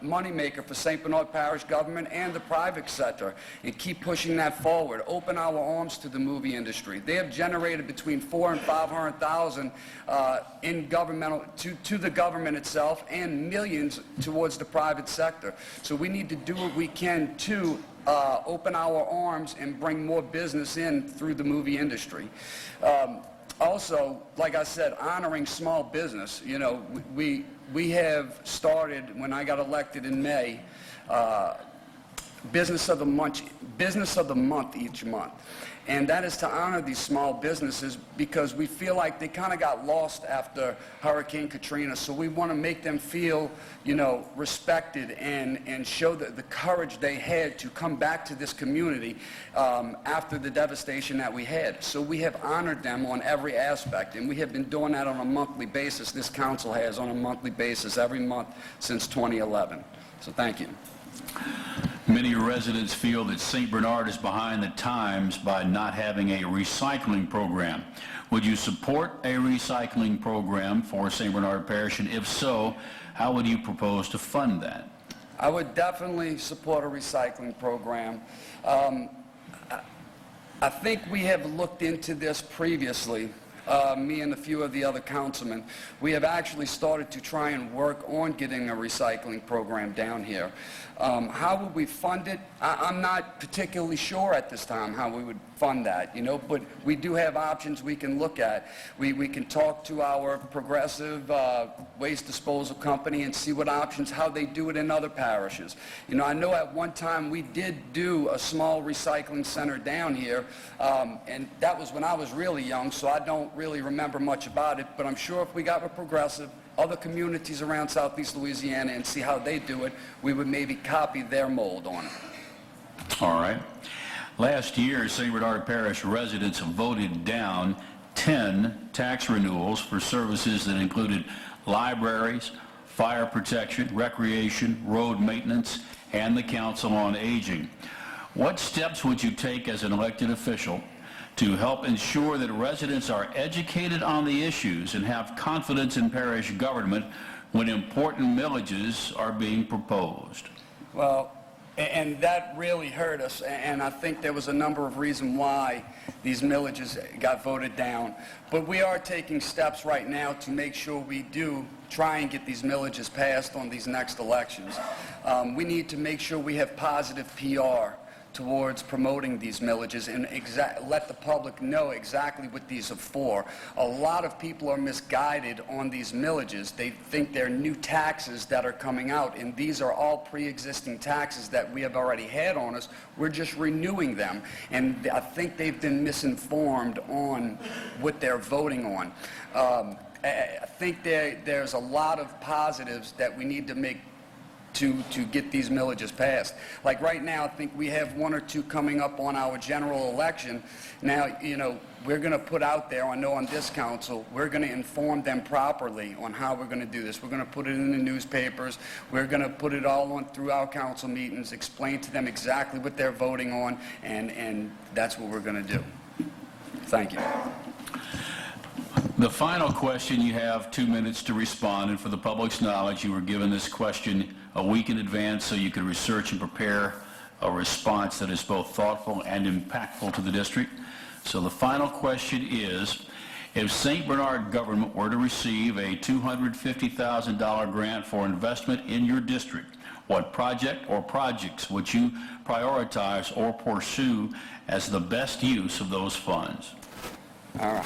moneymaker for St. Bernard Parish government and the private sector, and keep pushing that forward. Open our arms to the movie industry. They have generated between $400,000 and $500,000 in governmental to the government itself, and millions towards the private sector. So we need to do what we can to open our arms and bring more business in through the movie industry. Also, like I said, honoring small business. You know, we have started, when I got elected in May, Business of the Month each month. And that is to honor these small businesses, because we feel like they kind of got lost after Hurricane Katrina. So we want to make them feel, you know, respected and show the courage they had to come back to this community after the devastation that we had. So we have honored them on every aspect, and we have been doing that on a monthly basis. This council has on a monthly basis every month since 2011. So thank you. Many residents feel that St. Bernard is behind the times by not having a recycling program. Would you support a recycling program for St. Bernard Parish, and if so, how would you propose to fund that? I would definitely support a recycling program. I think we have looked into this previously. Me and a few of the other councilmen, we have actually started to try and work on getting a recycling program down here. How would we fund it? I'm not particularly sure at this time how we would fund that, you know, but we do have options we can look at. We can talk to our progressive waste disposal company and see what options, how they do it in other parishes. You know, I know at one time we did do a small recycling center down here, and that was when I was really young, so I don't really remember much about it, but I'm sure if we got with progressive, other communities around Southeast Louisiana, and see how they do it, we would maybe copy their mold on it. All right. Last year, St. Bernard Parish residents voted down 10 tax renewals for services that included libraries, fire protection, recreation, road maintenance, and the Council on Aging. What steps would you take as an elected official to help ensure that residents are educated on the issues and have confidence in parish government when important millages are being proposed? Well, and that really hurt us, and I think there was a number of reasons why these millages got voted down. But we are taking steps right now to make sure we do try and get these millages passed on these next elections. We need to make sure we have positive PR towards promoting these millages and let the public know exactly what these are for. A lot of people are misguided on these millages. They think they're new taxes that are coming out, and these are all pre-existing taxes that we have already had on us. We're just renewing them, and I think they've been misinformed on what they're voting on. I think there's a lot of positives that we need to make to get these millages passed. Like right now, I think we have one or two coming up on our general election. Now, you know, we're going to put out there, I know on this council, we're going to inform them properly on how we're going to do this. We're going to put it in the newspapers. We're going to put it all on through our council meetings, explain to them exactly what they're voting on, and that's what we're going to do. Thank you. The final question, you have 2 minutes to respond, and for the public's knowledge, you were given this question a week in advance so you could research and prepare a response that is both thoughtful and impactful to the district. So the final question is, if St. Bernard government were to receive a $250,000 grant for investment in your district, what project or projects would you prioritize or pursue as the best use of those funds? All right.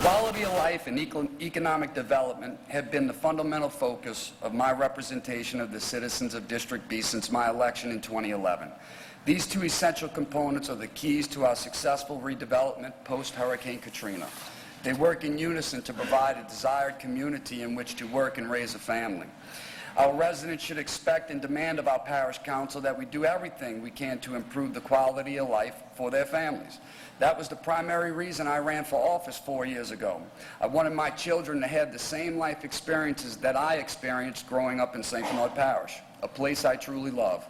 Quality of life and economic development have been the fundamental focus of my representation of the citizens of District B since my election in 2011. These two essential components are the keys to our successful redevelopment post-Hurricane Katrina. They work in unison to provide a desired community in which to work and raise a family. Our residents should expect and demand of our parish council that we do everything we can to improve the quality of life for their families. That was the primary reason I ran for office 4 years ago. I wanted my children to have the same life experiences that I experienced growing up in St. Bernard Parish, a place I truly love.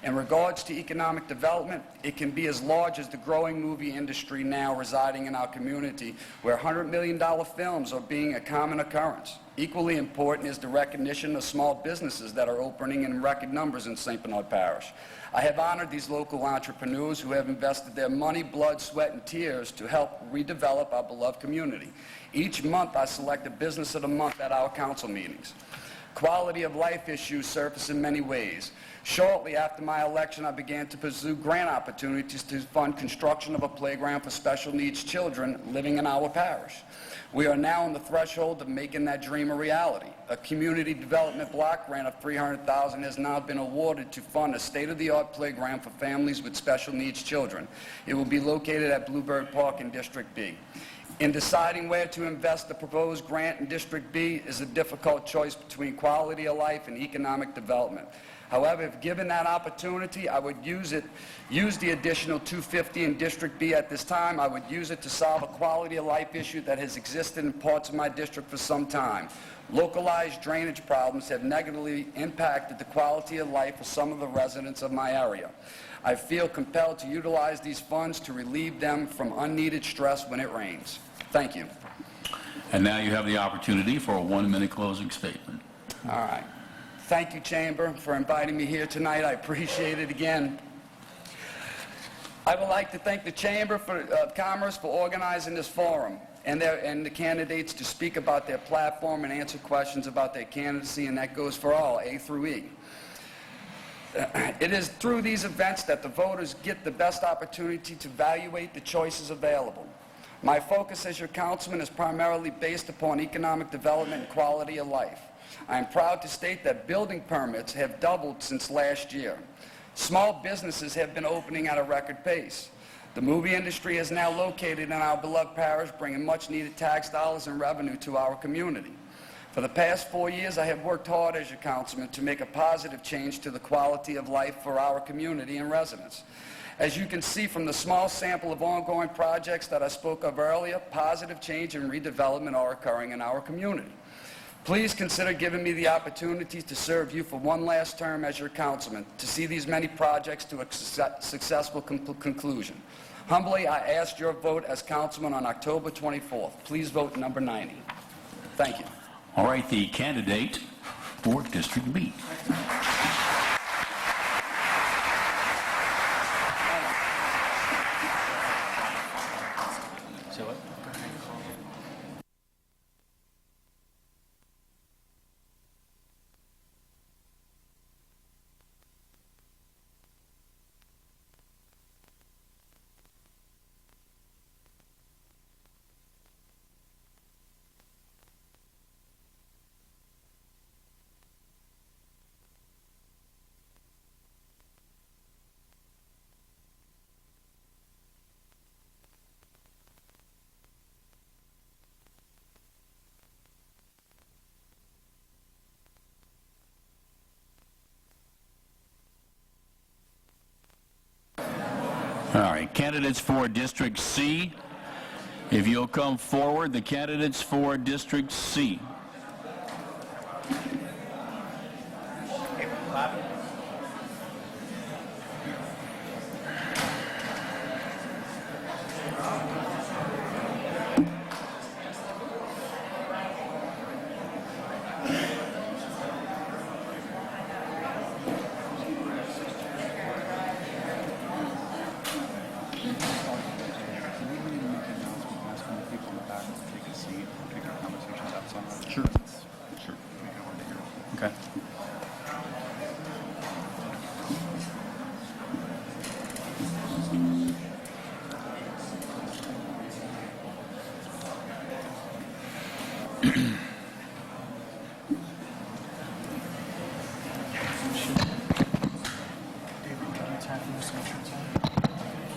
In regards to economic development, it can be as large as the growing movie industry now residing in our community, where $100 million films are being a common occurrence. Equally important is the recognition of small businesses that are opening in record numbers in St. Bernard Parish. I have honored these local entrepreneurs who have invested their money, blood, sweat, and tears to help redevelop our beloved community. Each month, I select a Business of the Month at our council meetings. Quality of life issues surface in many ways. Shortly after my election, I began to pursue grant opportunities to fund construction of a playground for special needs children living in our parish. We are now on the threshold of making that dream a reality. A community development block grant of $300,000 has now been awarded to fund a state-of-the-art playground for families with special needs children. It will be located at Bluebird Park in District B. In deciding where to invest the proposed grant in District B is a difficult choice between quality of life and economic development. However, if given that opportunity, I would use the additional $250 in District B at this time. I would use it to solve a quality of life issue that has existed in parts of my district for some time. Localized drainage problems have negatively impacted the quality of life of some of the residents of my area. I feel compelled to utilize these funds to relieve them from unneeded stress when it rains. Thank you. And now you have the opportunity for a 1-minute closing statement. All right. Thank you, Chamber, for inviting me here tonight. I appreciate it again. I would like to thank the Chamber of Commerce for organizing this forum and the candidates to speak about their platform and answer questions about their candidacy, and that goes for all, A through E. It is through these events that the voters get the best opportunity to evaluate the choices available. My focus as your councilman is primarily based upon economic development and quality of life. I am proud to state that building permits have doubled since last year. Small businesses have been opening at a record pace. The movie industry is now located in our beloved parish, bringing much-needed tax dollars and revenue to our community. For the past 4 years, I have worked hard as your councilman to make a positive change to the quality of life for our community and residents. As you can see from the small sample of ongoing projects that I spoke of earlier, positive change and redevelopment are occurring in our community. Please consider giving me the opportunity to serve you for one last term as your councilman, to see these many projects to a successful conclusion. Humbly, I ask your vote as councilman on October 24th. Please vote number 90. Thank you. All right, the candidate for District B. All right, candidates for District C, if you'll come forward, the candidates for District C. Sure. Sure. Okay.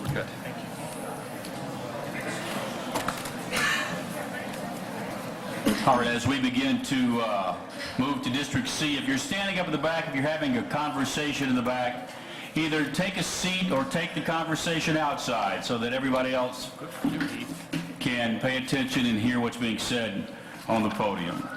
We're good. All right, as we begin to move to District C, if you're standing up in the back, if you're having a conversation in the back, either take a seat or take the conversation outside so that everybody else can pay attention and hear what's being said on the podium.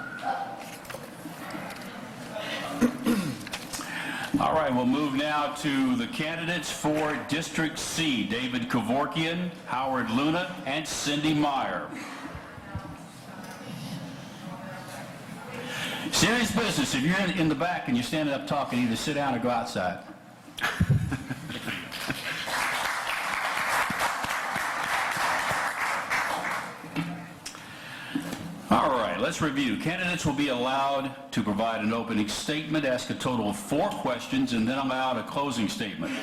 All right, we'll move now to the candidates for District C, David Kevorkian, Howard Luna, and Cindy Meyer. Serious business. If you're in the back and you're standing up talking, either sit down or go outside. All right, let's review. Candidates will be allowed to provide an opening statement, ask a total of 4 questions, and then allowed a closing statement.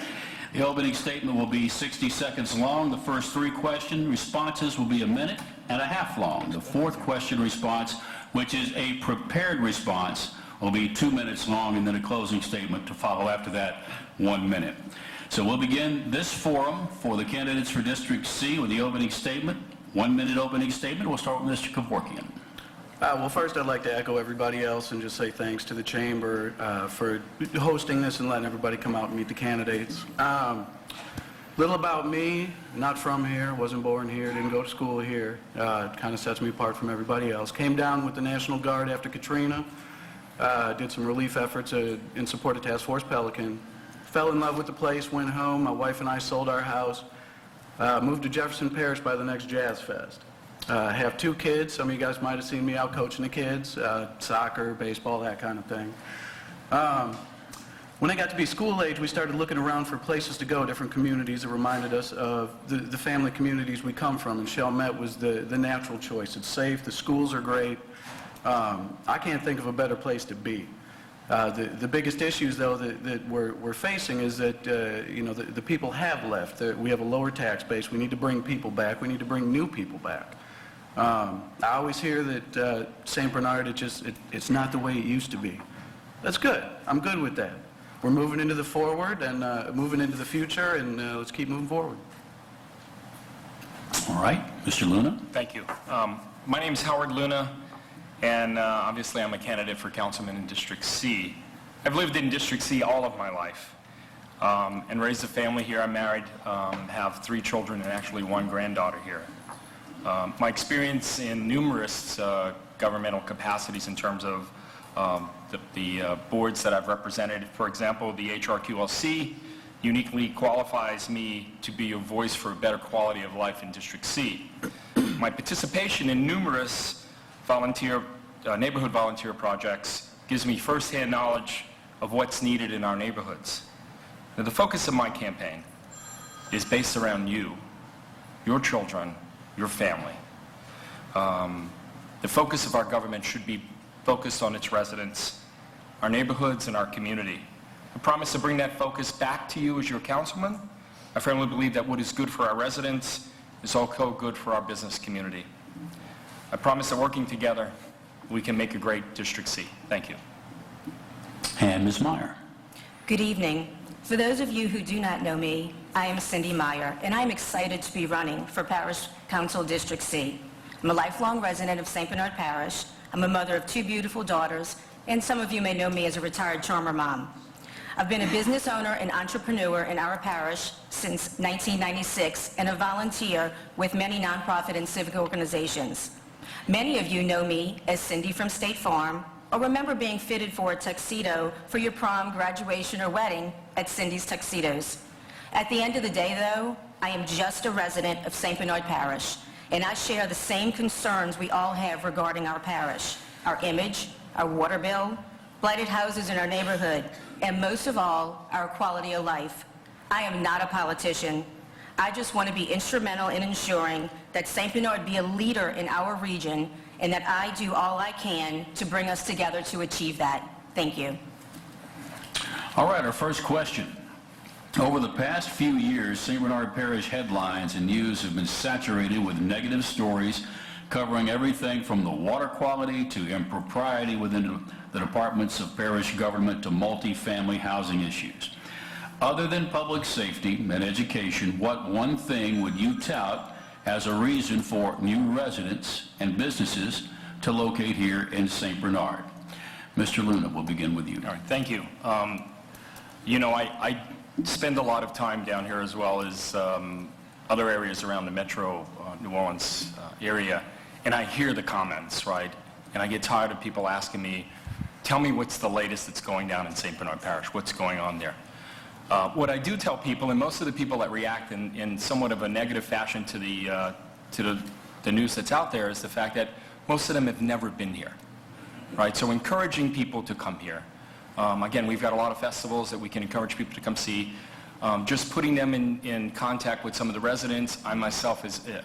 The opening statement will be 60 seconds long. The first 3 question responses will be 1.5 minutes long. The 4th question response, which is a prepared response, will be 2 minutes long, and then a closing statement to follow after that, 1 minute. So we'll begin this forum for the candidates for District C with the opening statement. 1 minute opening statement. We'll start with Mr. Kevorkian. Well, first I'd like to echo everybody else and just say thanks to the Chamber for hosting this and letting everybody come out and meet the candidates. Little about me, not from here, wasn't born here, didn't go to school here. It kind of sets me apart from everybody else. Came down with the National Guard after Katrina, did some relief efforts in support of Task Force Pelican. Fell in love with the place, went home, my wife and I sold our house, moved to Jefferson Parish by the next Jazz Fest. Have 2 kids. Some of you guys might have seen me out coaching the kids, soccer, baseball, that kind of thing. When I got to be school age, we started looking around for places to go, different communities that reminded us of the family communities we come from, and Chalmette was the natural choice. It's safe, the schools are great. I can't think of a better place to be. The biggest issues, though, that we're facing is that, the people have left. We have a lower tax base. We need to bring people back. We need to bring new people back. I always hear that St. Bernard, it's not the way it used to be. That's good. I'm good with that. We're moving into the forward and moving into the future, and let's keep moving forward. All right, Mr. Luna. Thank you. My name is Howard Luna, and obviously I'm a candidate for councilman in District C. I've lived in District C all of my life and raised a family here. I'm married, have 3 children, and actually 1 granddaughter here. My experience in numerous governmental capacities in terms of the boards that I've represented, for example, the HRQLC uniquely qualifies me to be a voice for a better quality of life in District C. My participation in numerous neighborhood volunteer projects gives me firsthand knowledge of what's needed in our neighborhoods. Now, the focus of my campaign is based around you, your children, your family. The focus of our government should be focused on its residents, our neighborhoods, and our community. I promise to bring that focus back to you as your councilman. I firmly believe that what is good for our residents is also good for our business community. I promise that working together, we can make a great District C. Thank you. And Ms. Meyer. Good evening. For those of you who do not know me, I am Cindy Meyer, and I'm excited to be running for Parish Council District C. I'm a lifelong resident of St. Bernard Parish. I'm a mother of 2 beautiful daughters, and some of you may know me as a retired Charmer mom. I've been a business owner and entrepreneur in our parish since 1996 and a volunteer with many nonprofit and civic organizations. Many of you know me as Cindy from State Farm, or remember being fitted for a tuxedo for your prom, graduation, or wedding at Cindy's Tuxedos. At the end of the day, though, I am just a resident of St. Bernard Parish, and I share the same concerns we all have regarding our parish, our image, our water bill, blighted houses in our neighborhood, and most of all, our quality of life. I am not a politician. I just want to be instrumental in ensuring that St. Bernard be a leader in our region and that I do all I can to bring us together to achieve that. Thank you. All right, our first question. Over the past few years, St. Bernard Parish headlines and news have been saturated with negative stories covering everything from the water quality to impropriety within the departments of parish government to multi-family housing issues. Other than public safety and education, what one thing would you tout as a reason for new residents and businesses to locate here in St. Bernard? Mr. Luna, we'll begin with you. All right, thank you. You know, I spend a lot of time down here as well as other areas around the metro New Orleans area, and I hear the comments, right? And I get tired of people asking me, tell me what's the latest that's going down in St. Bernard Parish, what's going on there? What I do tell people, and most of the people that react in somewhat of a negative fashion to the news that's out there, is the fact that most of them have never been here, right? So encouraging people to come here. Again, we've got a lot of festivals that we can encourage people to come see. Just putting them in contact with some of the residents. I myself is a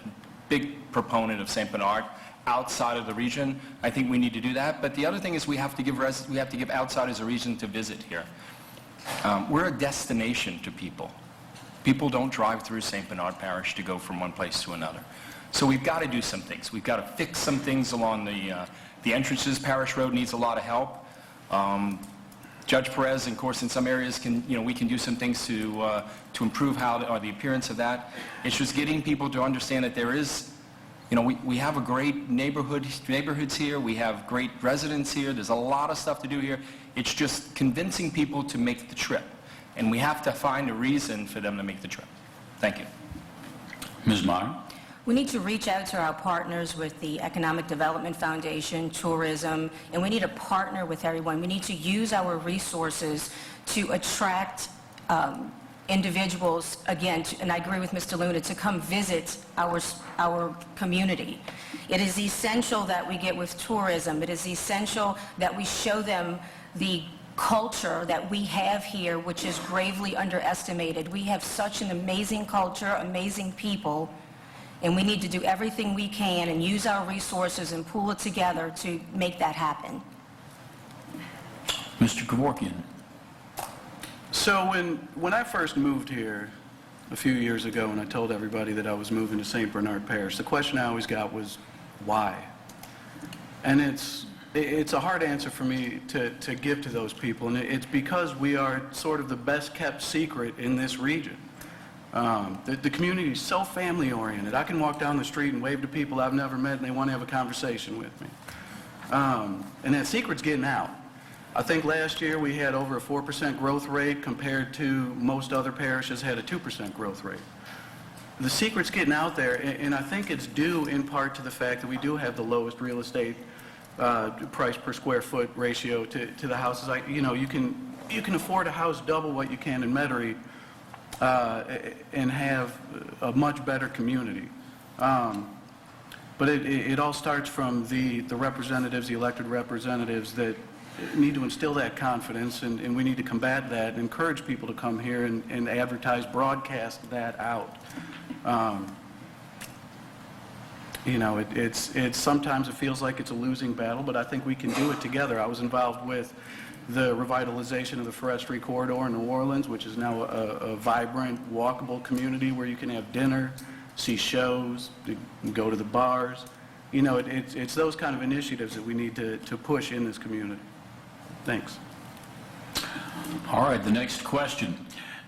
big proponent of St. Bernard outside of the region. I think we need to do that. But the other thing is we have to give outsiders a reason to visit here. We're a destination to people. People don't drive through St. Bernard Parish to go from one place to another. So we've got to do some things. We've got to fix some things along the entrances. Parish Road needs a lot of help. Judge Perez, of course, in some areas we can do some things to improve the appearance of that. It's just getting people to understand that there is, we have a great neighborhoods here. We have great residents here. There's a lot of stuff to do here. It's just convincing people to make the trip. And we have to find a reason for them to make the trip. Thank you. Ms. Meyer? We need to reach out to our partners with the Economic Development Foundation, tourism, and we need to partner with everyone. We need to use our resources to attract individuals, again, and I agree with Mr. Luna, to come visit our community. It is essential that we get with tourism. It is essential that we show them the culture that we have here, which is gravely underestimated. We have such an amazing culture, amazing people, and we need to do everything we can and use our resources and pool it together to make that happen. Mr. Kevorkian? So when I first moved here a few years ago and I told everybody that I was moving to St. Bernard Parish, the question I always got was, why? And it's a hard answer for me to give to those people, and it's because we are sort of the best kept secret in this region. The community is so family oriented. I can walk down the street and wave to people I've never met and they want to have a conversation with me. And that secret's getting out. I think last year we had over a 4% growth rate compared to most other parishes had a 2% growth rate. The secret's getting out there, and I think it's due in part to the fact that we do have the lowest real estate price per square foot ratio to the houses. You can afford a house double what you can in Metairie and have a much better community. But it all starts from the representatives, the elected representatives that need to instill that confidence, and we need to combat that and encourage people to come here and advertise, broadcast that out. It's sometimes it feels like it's a losing battle, but I think we can do it together. I was involved with the revitalization of the Forestry Corridor in New Orleans, which is now a vibrant, walkable community where you can have dinner, see shows, go to the bars. It's those kind of initiatives that we need to push in this community. Thanks. All right, the next question.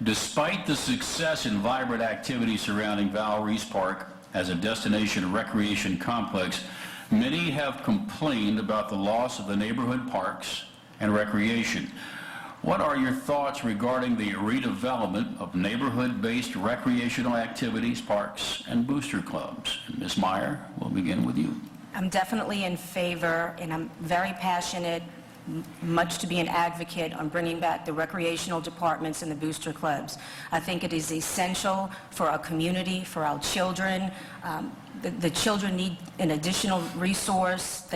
Despite the success and vibrant activity surrounding Val Reese Park as a destination recreation complex, many have complained about the loss of the neighborhood parks and recreation. What are your thoughts regarding the redevelopment of neighborhood-based recreational activities, parks, and booster clubs? And Ms. Meyer, we'll begin with you. I'm definitely in favor, and I'm very passionate, much to be an advocate on bringing back the recreational departments and the booster clubs. I think it is essential for our community, for our children. The children need an additional resource.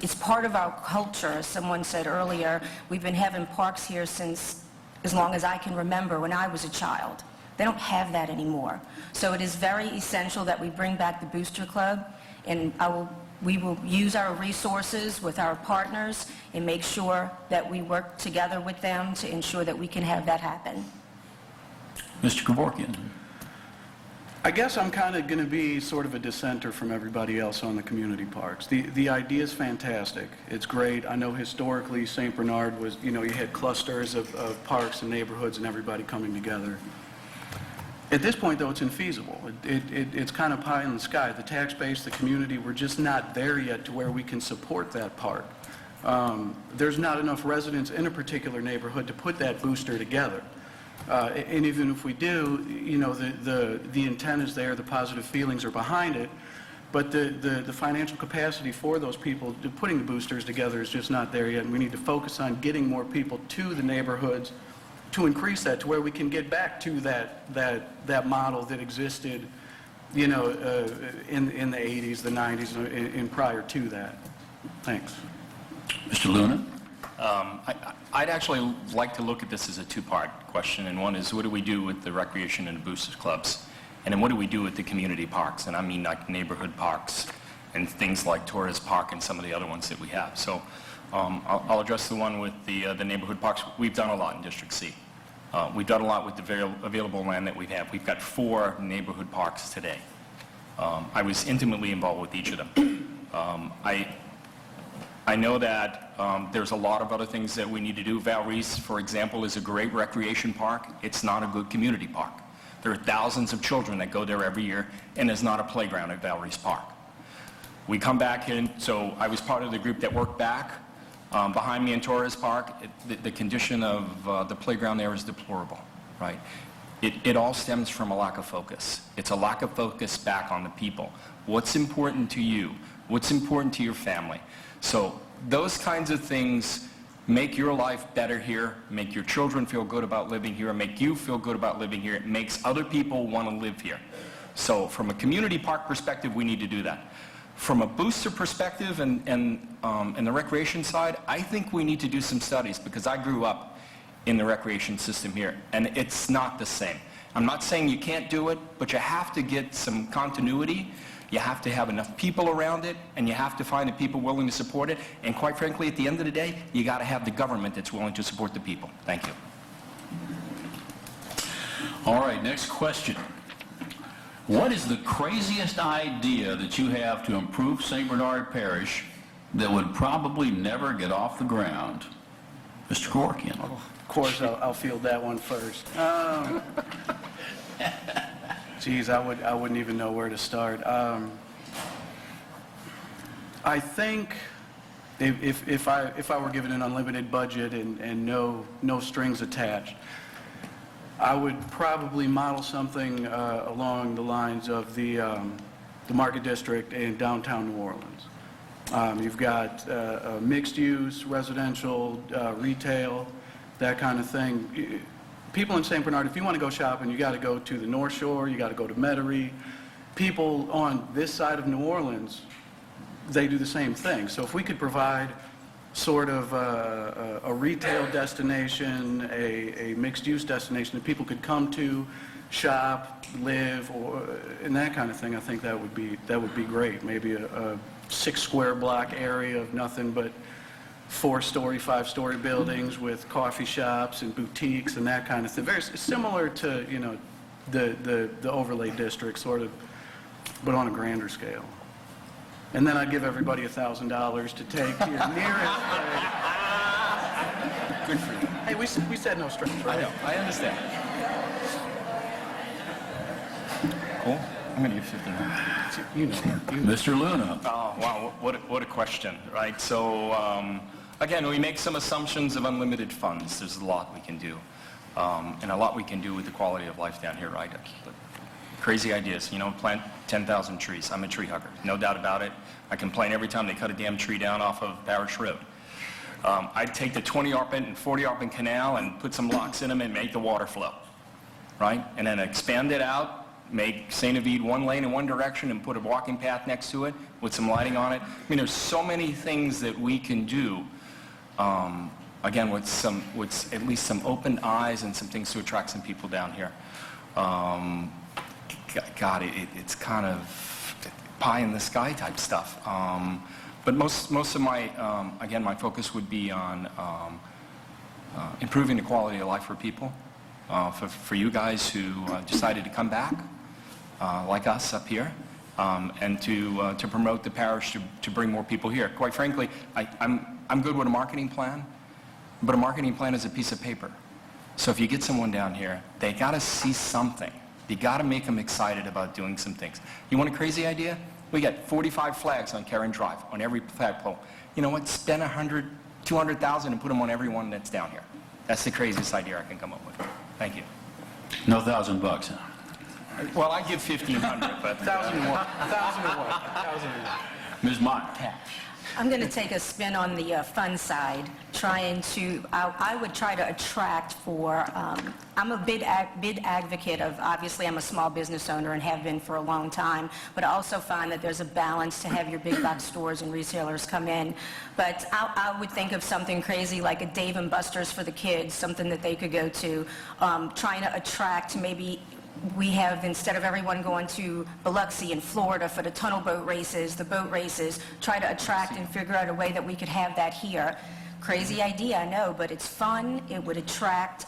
It's part of our culture, as someone said earlier. We've been having parks here since as long as I can remember, when I was a child. They don't have that anymore. So it is very essential that we bring back the booster club, and we will use our resources with our partners and make sure that we work together with them to ensure that we can have that happen. Mr. Kevorkian. I guess I'm kind of going to be sort of a dissenter from everybody else on the community parks. The idea is fantastic. It's great. I know historically St. Bernard was, you had clusters of parks and neighborhoods and everybody coming together. At this point, though, it's infeasible. It's kind of pie in the sky. The tax base, the community, we're just not there yet to where we can support that park. There's not enough residents in a particular neighborhood to put that booster together. And even if we do, the intent is there, the positive feelings are behind it, but the financial capacity for those people putting the boosters together is just not there yet, and we need to focus on getting more people to the neighborhoods to increase that to where we can get back to that model that existed, in the 80s, the 90s, and prior to that. Thanks. Mr. Luna. I'd actually like to look at this as a two-part question, and one is what do we do with the recreation and boosters clubs, and then what do we do with the community parks, and I mean like neighborhood parks and things like Torres Park and some of the other ones that we have. So I'll address the one with the neighborhood parks. We've done a lot in District C. We've done a lot with the available land that we have. We've got 4 neighborhood parks today. I was intimately involved with each of them. I know that there's a lot of other things that we need to do. Val Reese, for example, is a great recreation park. It's not a good community park. There are thousands of children that go there every year, and there's not a playground at Val Reese Park. We come back in, so I was part of the group that worked back. Behind me in Torres Park, the condition of the playground there is deplorable, right? It all stems from a lack of focus. It's a lack of focus back on the people. What's important to you? What's important to your family? So those kinds of things make your life better here, make your children feel good about living here, make you feel good about living here. It makes other people want to live here. So from a community park perspective, we need to do that. From a booster perspective and the recreation side, I think we need to do some studies because I grew up in the recreation system here, and it's not the same. I'm not saying you can't do it, but you have to get some continuity. You have to have enough people around it, and you have to find the people willing to support it. And quite frankly, at the end of the day, you got to have the government that's willing to support the people. Thank you. All right, next question. What is the craziest idea that you have to improve St. Bernard Parish that would probably never get off the ground? Mr. Kevorkian. Of course, I'll field that one first. Geez, I wouldn't even know where to start. I think if I were given an unlimited budget and no strings attached, I would probably model something along the lines of the Market District in downtown New Orleans. You've got mixed use, residential, retail, that kind of thing. People in St. Bernard, if you want to go shopping, you got to go to the North Shore, you got to go to Metairie. People on this side of New Orleans, they do the same thing. So if we could provide sort of a retail destination, a mixed-use destination that people could come to, shop, live, and that kind of thing, I think that would be great. Maybe a 6-square block area of nothing but 4-story, 5-story buildings with coffee shops and boutiques and that kind of thing. Very similar to, the overlay district, sort of, but on a grander scale. And then I'd give everybody $1,000 to take to your nearest. Good for you. Hey, we said no strings, right? I know. I understand. Cool. I'm going to give 50. You know. Mr. Luna. Oh, wow, what a question, right? So Again, we make some assumptions of unlimited funds. There's a lot we can do, and a lot we can do with the quality of life down here, right? Crazy ideas, plant 10,000 trees. I'm a tree hugger, no doubt about it. I complain every time they cut a damn tree down off of Parish Road. I'd take the 20-arpent and 40-arpent canal and put some locks in them and make the water flow, right? And then expand it out, make St. Avide one lane in one direction and put a walking path next to it with some lighting on it. I mean, there's so many things that we can do, again, with at least some open eyes and some things to attract some people down here. God, it's kind of pie in the sky type stuff. But most of my, again, my focus would be on improving the quality of life for people, for you guys who decided to come back, like us up here, and to promote the parish to bring more people here. Quite frankly, I'm good with a marketing plan, but a marketing plan is a piece of paper. So if you get someone down here, they got to see something. You got to make them excited about doing some things. You want a crazy idea? We got 45 flags on Karen Drive, on every flagpole. You know what? Spend $100,000, $200,000 and put them on every one that's down here. That's the craziest idea I can come up with. Thank you. No $1,000, huh? Well, I give 1,500, but... 1,001. Ms. Mott? I'm going to take a spin on the fun side, I would try to attract for, I'm a big advocate of, obviously I'm a small business owner and have been for a long time, but I also find that there's a balance to have your big box stores and resellers come in. But I would think of something crazy like a Dave & Buster's for the kids, something that they could go to, trying to attract maybe. We have, instead of everyone going to Biloxi in Florida for the tunnel boat races, the boat races, try to attract and figure out a way that we could have that here. Crazy idea, I know, but it's fun. It would attract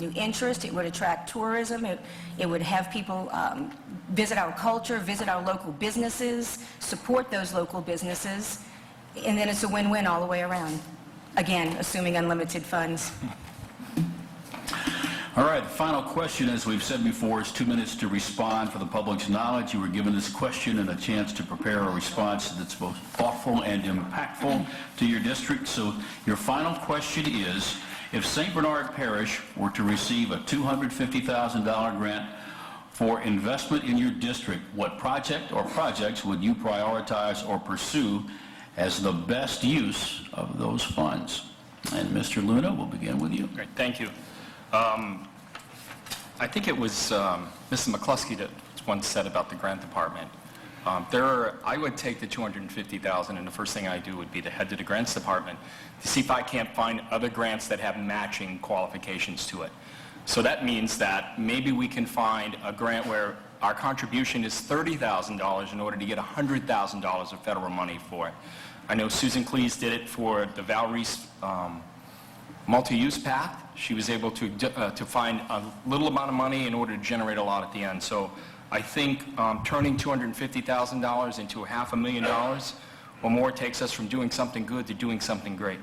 new interest. It would attract tourism. It would have people visit our culture, visit our local businesses, support those local businesses, and then it's a win-win all the way around. Again, assuming unlimited funds. All right, the final question, as we've said before, is 2 minutes to respond for the public's knowledge. You were given this question and a chance to prepare a response that's both thoughtful and impactful to your district. So your final question is, if St. Bernard Parish were to receive a $250,000 grant for investment in your district, what project or projects would you prioritize or pursue as the best use of those funds? And Mr. Luna, we'll begin with you. Great, thank you. I think it was Mrs. McCluskey that once said about the grant department. I would take the $250,000, and the first thing I do would be to head to the grants department to see if I can't find other grants that have matching qualifications to it. So that means that maybe we can find a grant where our contribution is $30,000 in order to get $100,000 of federal money for it. I know Susan Cleese did it for the Val Reese multi-use path. She was able to find a little amount of money in order to generate a lot at the end. So I think turning $250,000 into $500,000 or more takes us from doing something good to doing something great.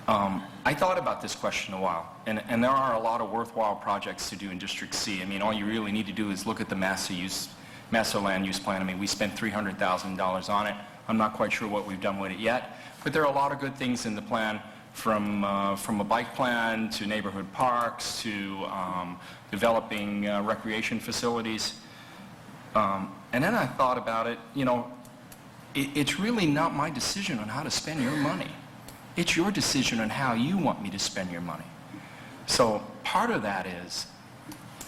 I thought about this question a while, and there are a lot of worthwhile projects to do in District C. I mean, all you really need to do is look at the master land use plan. I mean, we spent $300,000 on it. I'm not quite sure what we've done with it yet, but there are a lot of good things in the plan, from a bike plan to neighborhood parks to developing recreation facilities. And then I thought about it, it's really not my decision on how to spend your money. It's your decision on how you want me to spend your money. So part of that is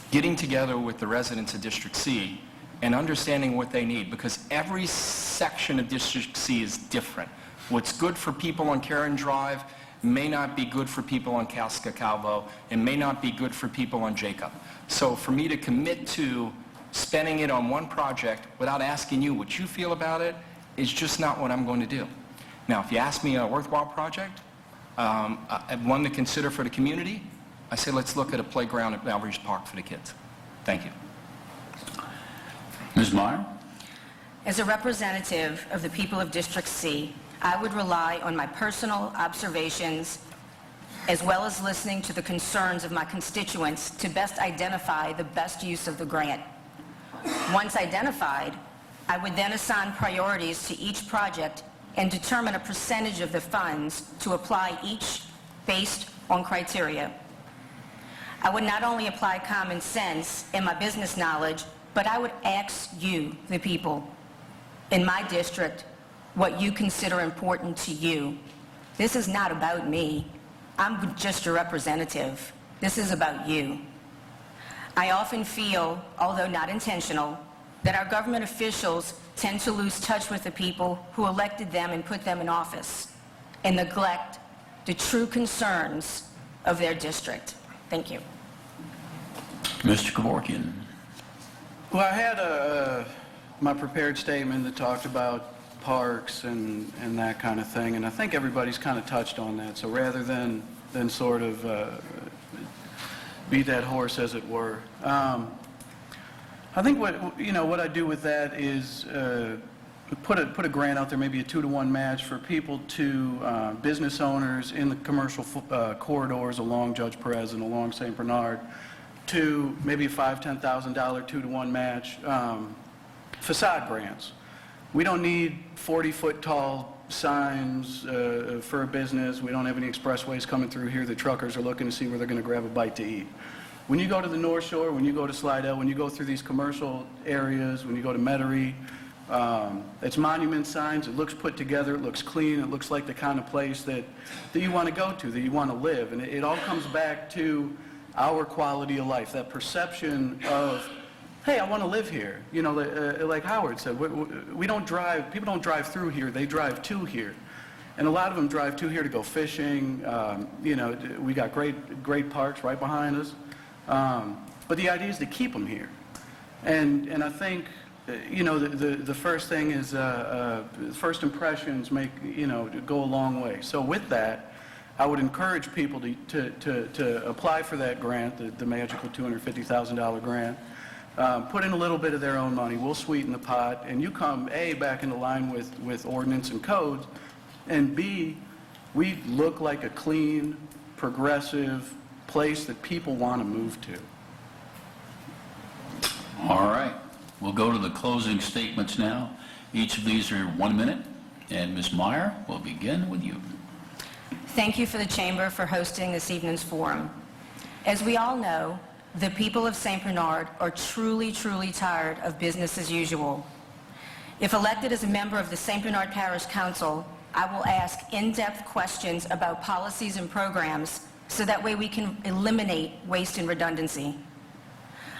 getting together with the residents of District C and understanding what they need, because every section of District C is different. What's good for people on Karen Drive may not be good for people on Casca Calvo, and may not be good for people on Jacob. So for me to commit to spending it on one project without asking you what you feel about it is just not what I'm going to do. Now, if you ask me a worthwhile project, one to consider for the community, I say let's look at a playground at Val Reese Park for the kids. Thank you. Ms. Meyer? As a representative of the people of District C, I would rely on my personal observations as well as listening to the concerns of my constituents to best identify the best use of the grant. Once identified, I would then assign priorities to each project and determine a percentage of the funds to apply each based on criteria. I would not only apply common sense and my business knowledge, but I would ask you, the people in my district, what you consider important to you. This is not about me. I'm just your representative. This is about you. I often feel, although not intentional, that our government officials tend to lose touch with the people who elected them and put them in office and neglect the true concerns of their district. Thank you. Mr. Kevorkian. Well, I had my prepared statement that talked about parks and that kind of thing, and I think everybody's kind of touched on that. So rather than sort of beat that horse, as it were, I think what I do with that is put a grant out there, maybe a 2-to-1 match for people to business owners in the commercial corridors along Judge Perez and along St. Bernard, to maybe a $5,000, $10,000 2-to-1 match, facade grants. We don't need 40-foot tall signs for a business. We don't have any expressways coming through here. The truckers are looking to see where they're going to grab a bite to eat. When you go to the North Shore, when you go to Slidell, when you go through these commercial areas, when you go to Metairie, it's monument signs. It looks put together. It looks clean. It looks like the kind of place that you want to go to, that you want to live. And it all comes back to our quality of life, that perception of, hey, I want to live here. You know, like Howard said, we don't drive, people don't drive through here, they drive to here. And a lot of them drive to here to go fishing. You know, we got great parks right behind us. But the idea is to keep them here. And I think, you know, the first thing is, first impressions go a long way. So with that, I would encourage people to apply for that grant, the magical $250,000 grant. Put in a little bit of their own money. We'll sweeten the pot, and you come, A, back into line with ordinance and codes, and B, we look like a clean, progressive place that people want to move to. All right. We'll go to the closing statements now. Each of these are 1 minute, and Ms. Meyer, we'll begin with you. Thank you for the Chamber for hosting this evening's forum. As we all know, the people of St. Bernard are truly, truly tired of business as usual. If elected as a member of the St. Bernard Parish Council, I will ask in-depth questions about policies and programs so that way we can eliminate waste and redundancy.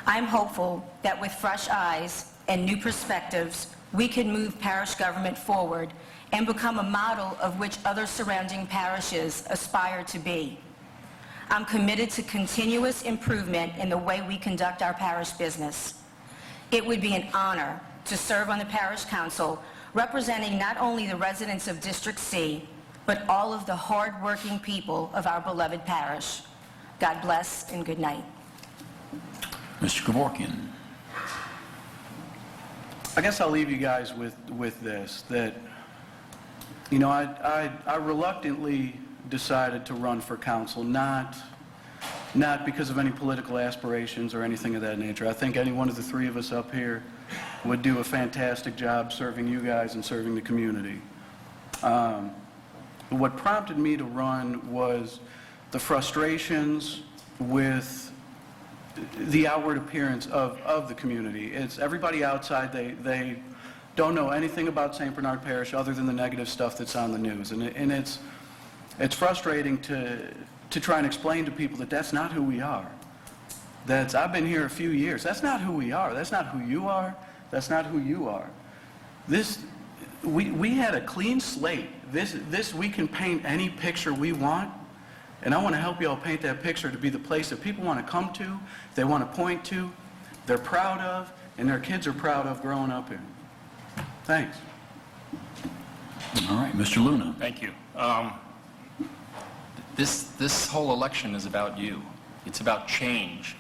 I'm hopeful that with fresh eyes and new perspectives, we can move parish government forward and become a model of which other surrounding parishes aspire to be. I'm committed to continuous improvement in the way we conduct our parish business. It would be an honor to serve on the Parish Council, representing not only the residents of District C, but all of the hard-working people of our beloved parish. God bless and good night. Mr. Kevorkian. I guess I'll leave you guys with this, that, you know, I reluctantly decided to run for council, not because of any political aspirations or anything of that nature. I think any one of the three of us up here would do a fantastic job serving you guys and serving the community. What prompted me to run was the frustrations with the outward appearance of the community. It's everybody outside, they don't know anything about St. Bernard Parish other than the negative stuff that's on the news. And it's frustrating to try and explain to people that that's not who we are. I've been here a few years. That's not who we are. That's not who you are. That's not who you are. We had a clean slate. We can paint any picture we want, and I want to help you all paint that picture to be the place that people want to come to, they want to point to, they're proud of, and their kids are proud of growing up in. Thanks. All right, Mr. Luna. Thank you. This whole election is about you. It's about change.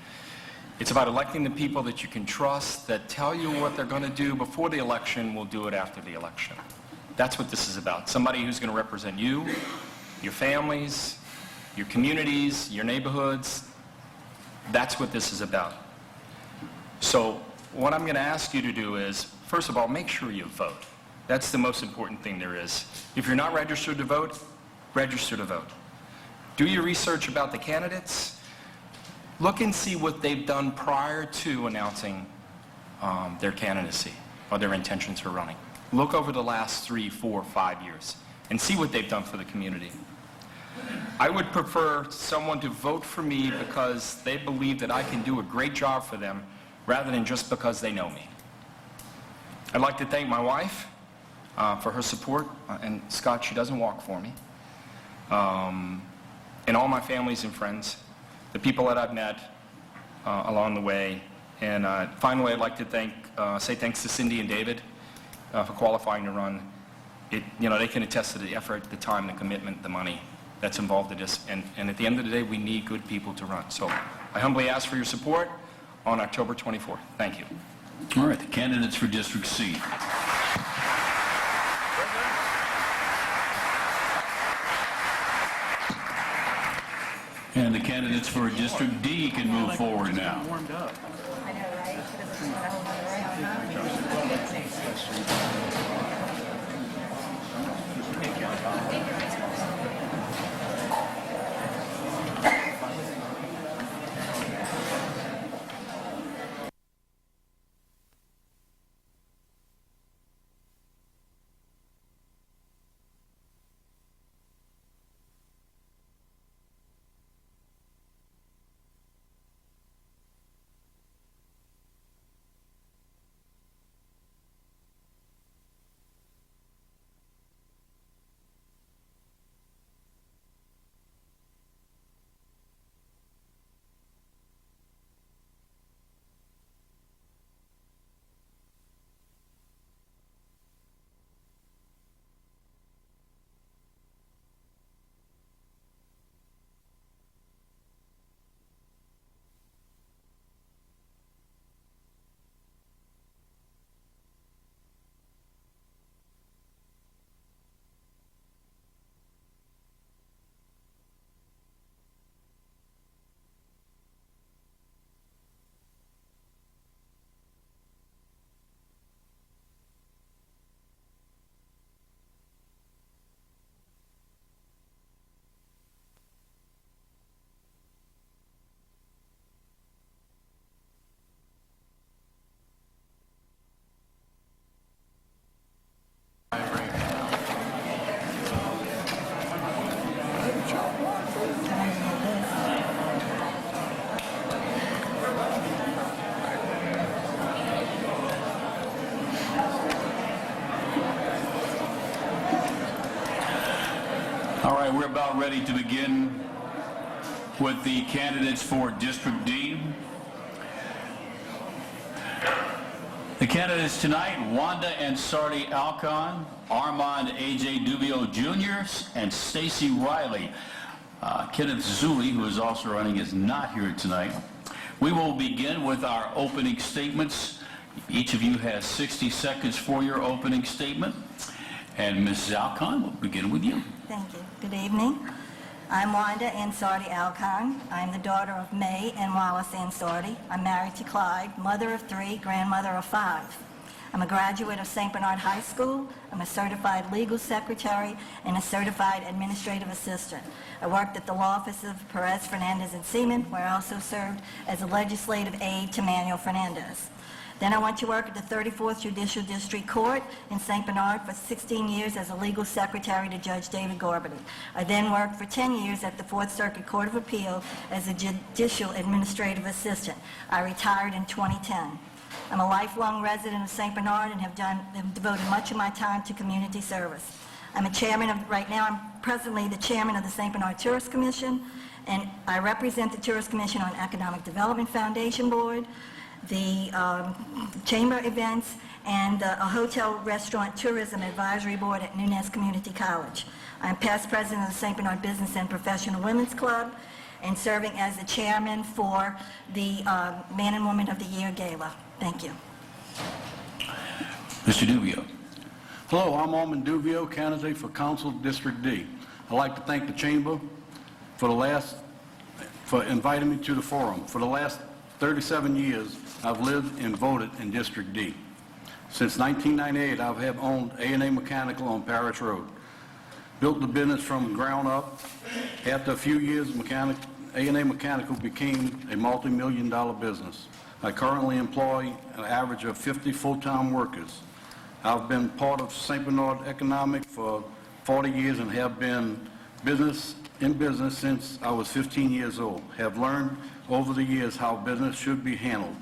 It's about electing the people that you can trust, that tell you what they're going to do before the election, will do it after the election. That's what this is about. Somebody who's going to represent you, your families, your communities, your neighborhoods. That's what this is about. So what I'm going to ask you to do is, first of all, make sure you vote. That's the most important thing there is. If you're not registered to vote, register to vote. Do your research about the candidates. Look and see what they've done prior to announcing their candidacy or their intentions for running. Look over the last 3, 4, 5 years and see what they've done for the community. I would prefer someone to vote for me because they believe that I can do a great job for them rather than just because they know me. I'd like to thank my wife for her support, and Scott, she doesn't walk for me, and all my families and friends, the people that I've met along the way. And finally, I'd like to say thanks to Cindy and David for qualifying to run. They can attest to the effort, the time, the commitment, the money that's involved in this. And at the end of the day, we need good people to run. So I humbly ask for your support on October 24th. Thank you. All right, the candidates for District C. And the candidates for District D can move forward now. All right, we're about ready to begin with the candidates for District D. The candidates tonight, Wanda Ansardi Alcon, Armand A.J. Duvio Jr., and Stacy Riley. Kenneth Zulli, who is also running, is not here tonight. We will begin with our opening statements. Each of you has 60 seconds for your opening statement. And Ms. Alcon, we'll begin with you. Thank you. Good evening. I'm Wanda Ansardi Alcon. I'm the daughter of May and Wallace Ansardi. I'm married to Clyde, mother of 3, grandmother of 5. I'm a graduate of St. Bernard High School. I'm a certified legal secretary and a certified administrative assistant. I worked at the law office of Perez, Fernandez, and Seaman, where I also served as a legislative aide to Manuel Fernandez. Then I went to work at the 34th Judicial District Court in St. Bernard for 16 years as a legal secretary to Judge David Gorbany. I then worked for 10 years at the Fourth Circuit Court of Appeal as a judicial administrative assistant. I retired in 2010. I'm a lifelong resident of St. Bernard and have devoted much of my time to community service. Right now I'm presently the chairman of the St. Bernard Tourist Commission, and I represent the Tourist Commission on Economic Development Foundation Board, the chamber events, and a hotel restaurant tourism advisory board at Nunez Community College. I'm past president of the St. Bernard Business and Professional Women's Club and serving as the chairman for the Man and Woman of the Year Gala. Thank you. Mr. Duvio. Hello, I'm Armand Duvio, candidate for Council District D. I'd like to thank the Chamber for inviting me to the forum. For the last 37 years, I've lived and voted in District D. Since 1998, I have owned A&A Mechanical on Parish Road. Built the business from ground up. After a few years, A&A Mechanical became a multi-million-dollar business. I currently employ an average of 50 full-time workers. I've been part of St. Bernard Economic for 40 years and have been in business since I was 15 years old. Have learned over the years how business should be handled.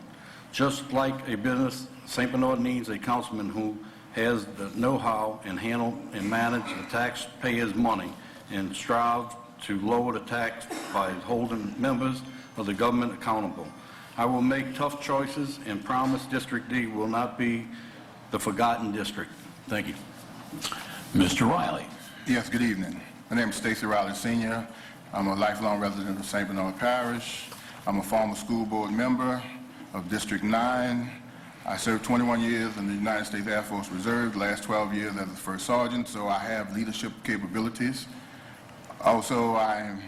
Just like a business, St. Bernard needs a councilman who has the know-how and handle and manage the taxpayers' money and strive to lower the tax by holding members of the government accountable. I will make tough choices and promise District D will not be the forgotten district. Thank you. Mr. Riley. Yes, good evening. My name is Stacy Riley Sr. I'm a lifelong resident of St. Bernard Parish. I'm a former school board member of District 9. I served 21 years in the United States Air Force Reserve, the last 12 years as a first sergeant, so I have leadership capabilities. Also, I'm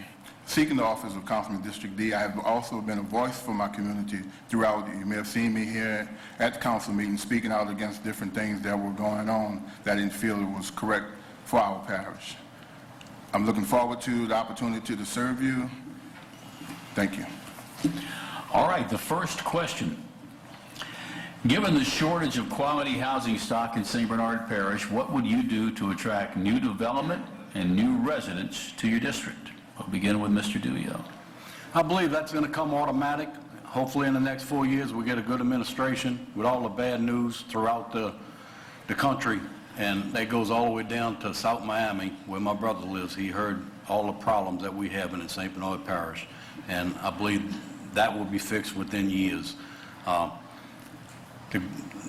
seeking the office of Councilman District D. I have also been a voice for my community throughout. You may have seen me here at the council meeting speaking out against different things that were going on that I didn't feel it was correct for our parish. I'm looking forward to the opportunity to serve you. Thank you. All right, the first question. Given the shortage of quality housing stock in St. Bernard Parish, what would you do to attract new development and new residents to your district? We'll begin with Mr. Duvio. I believe that's going to come automatic. Hopefully in the next 4 years we'll get a good administration with all the bad news throughout the country. And that goes all the way down to South Miami, where my brother lives. He heard all the problems that we have in St. Bernard Parish. And I believe that will be fixed within years.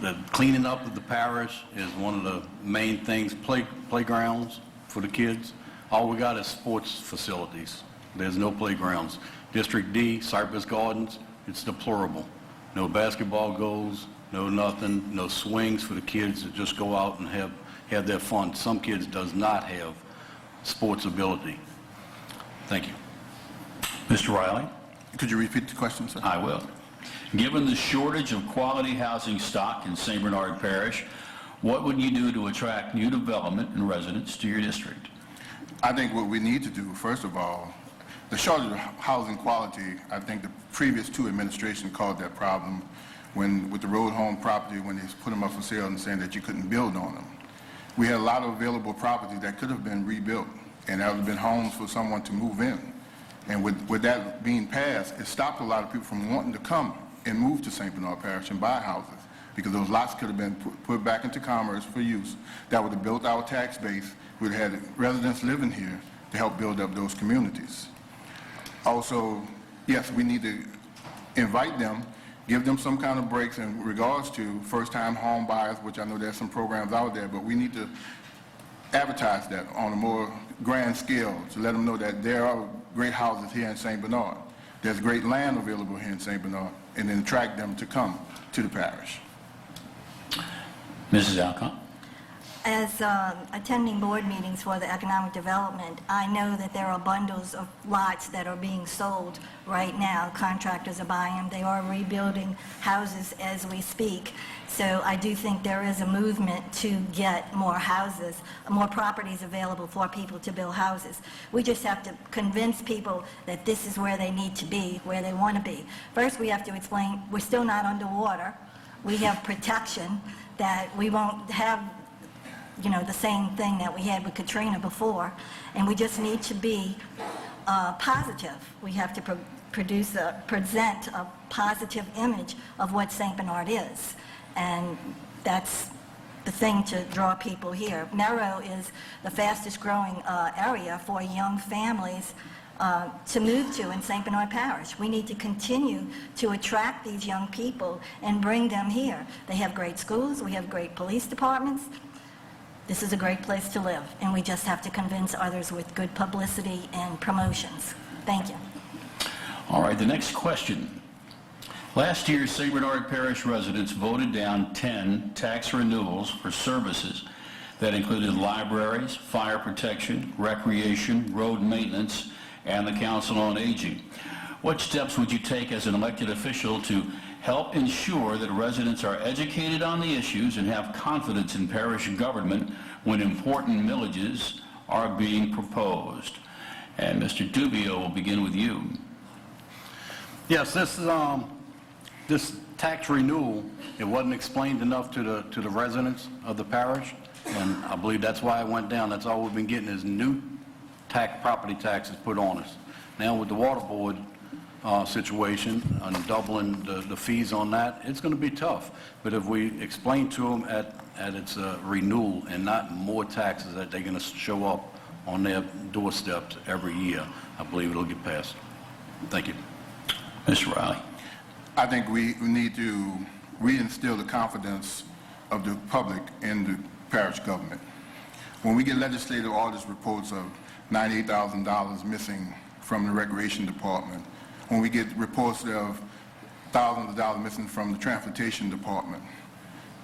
The cleaning up of the parish is one of the main things. Playgrounds for the kids. All we got is sports facilities. There's no playgrounds. District D, Cypress Gardens, it's deplorable. No basketball goals, no nothing, no swings for the kids to just go out and have their fun. Some kids does not have sports ability. Thank you. Mr. Riley? Could you repeat the question, sir? I will. Given the shortage of quality housing stock in St. Bernard Parish, what would you do to attract new development and residents to your district? I think what we need to do, first of all, the shortage of housing quality, I think the previous two administrations caused that problem with the road home property, when they put them up for sale and saying that you couldn't build on them. We had a lot of available property that could have been rebuilt, and that would have been homes for someone to move in. And with that being passed, it stopped a lot of people from wanting to come and move to St. Bernard Parish and buy houses, because those lots could have been put back into commerce for use. That would have built our tax base. We would have had residents living here to help build up those communities. Also, yes, we need to invite them, give them some kind of breaks in regards to first-time home buyers, which I know there's some programs out there, but we need to advertise that on a more grand scale to let them know that there are great houses here in St. Bernard. There's great land available here in St. Bernard, and then attract them to come to the parish. Mrs. Alcott? As attending board meetings for the economic development, I know that there are bundles of lots that are being sold right now. Contractors are buying them. They are rebuilding houses as we speak. So I do think there is a movement to get more houses, more properties available for people to build houses. We just have to convince people that this is where they need to be, where they want to be. First, we have to explain we're still not underwater. We have protection, that we won't have the same thing that we had with Katrina before, and we just need to be positive. We have to present a positive image of what St. Bernard is, and that's the thing to draw people here. Merrow is the fastest growing area for young families to move to in St. Bernard Parish. We need to continue to attract these young people and bring them here. They have great schools, we have great police departments. This is a great place to live, and we just have to convince others with good publicity and promotions. Thank you. All right, the next question. Last year, St. Bernard Parish residents voted down 10 tax renewals for services that included libraries, fire protection, recreation, road maintenance, and the Council on Aging. What steps would you take as an elected official to help ensure that residents are educated on the issues and have confidence in parish government when important millages are being proposed? And Mr. Dubio, will begin with you. Yes, this tax renewal, it wasn't explained enough to the residents of the parish, and I believe that's why it went down. That's all we've been getting is new property taxes put on us. Now with the water board situation and doubling the fees on that, it's going to be tough. But if we explain to them at its renewal and not more taxes that they're going to show up on their doorsteps every year, I believe it'll get passed. Thank you. Mr. Riley. I think we need to reinstill the confidence of the public in the parish government. When we get legislative audit reports of $98,000 missing from the recreation department, when we get reports of thousands of dollars missing from the transportation department,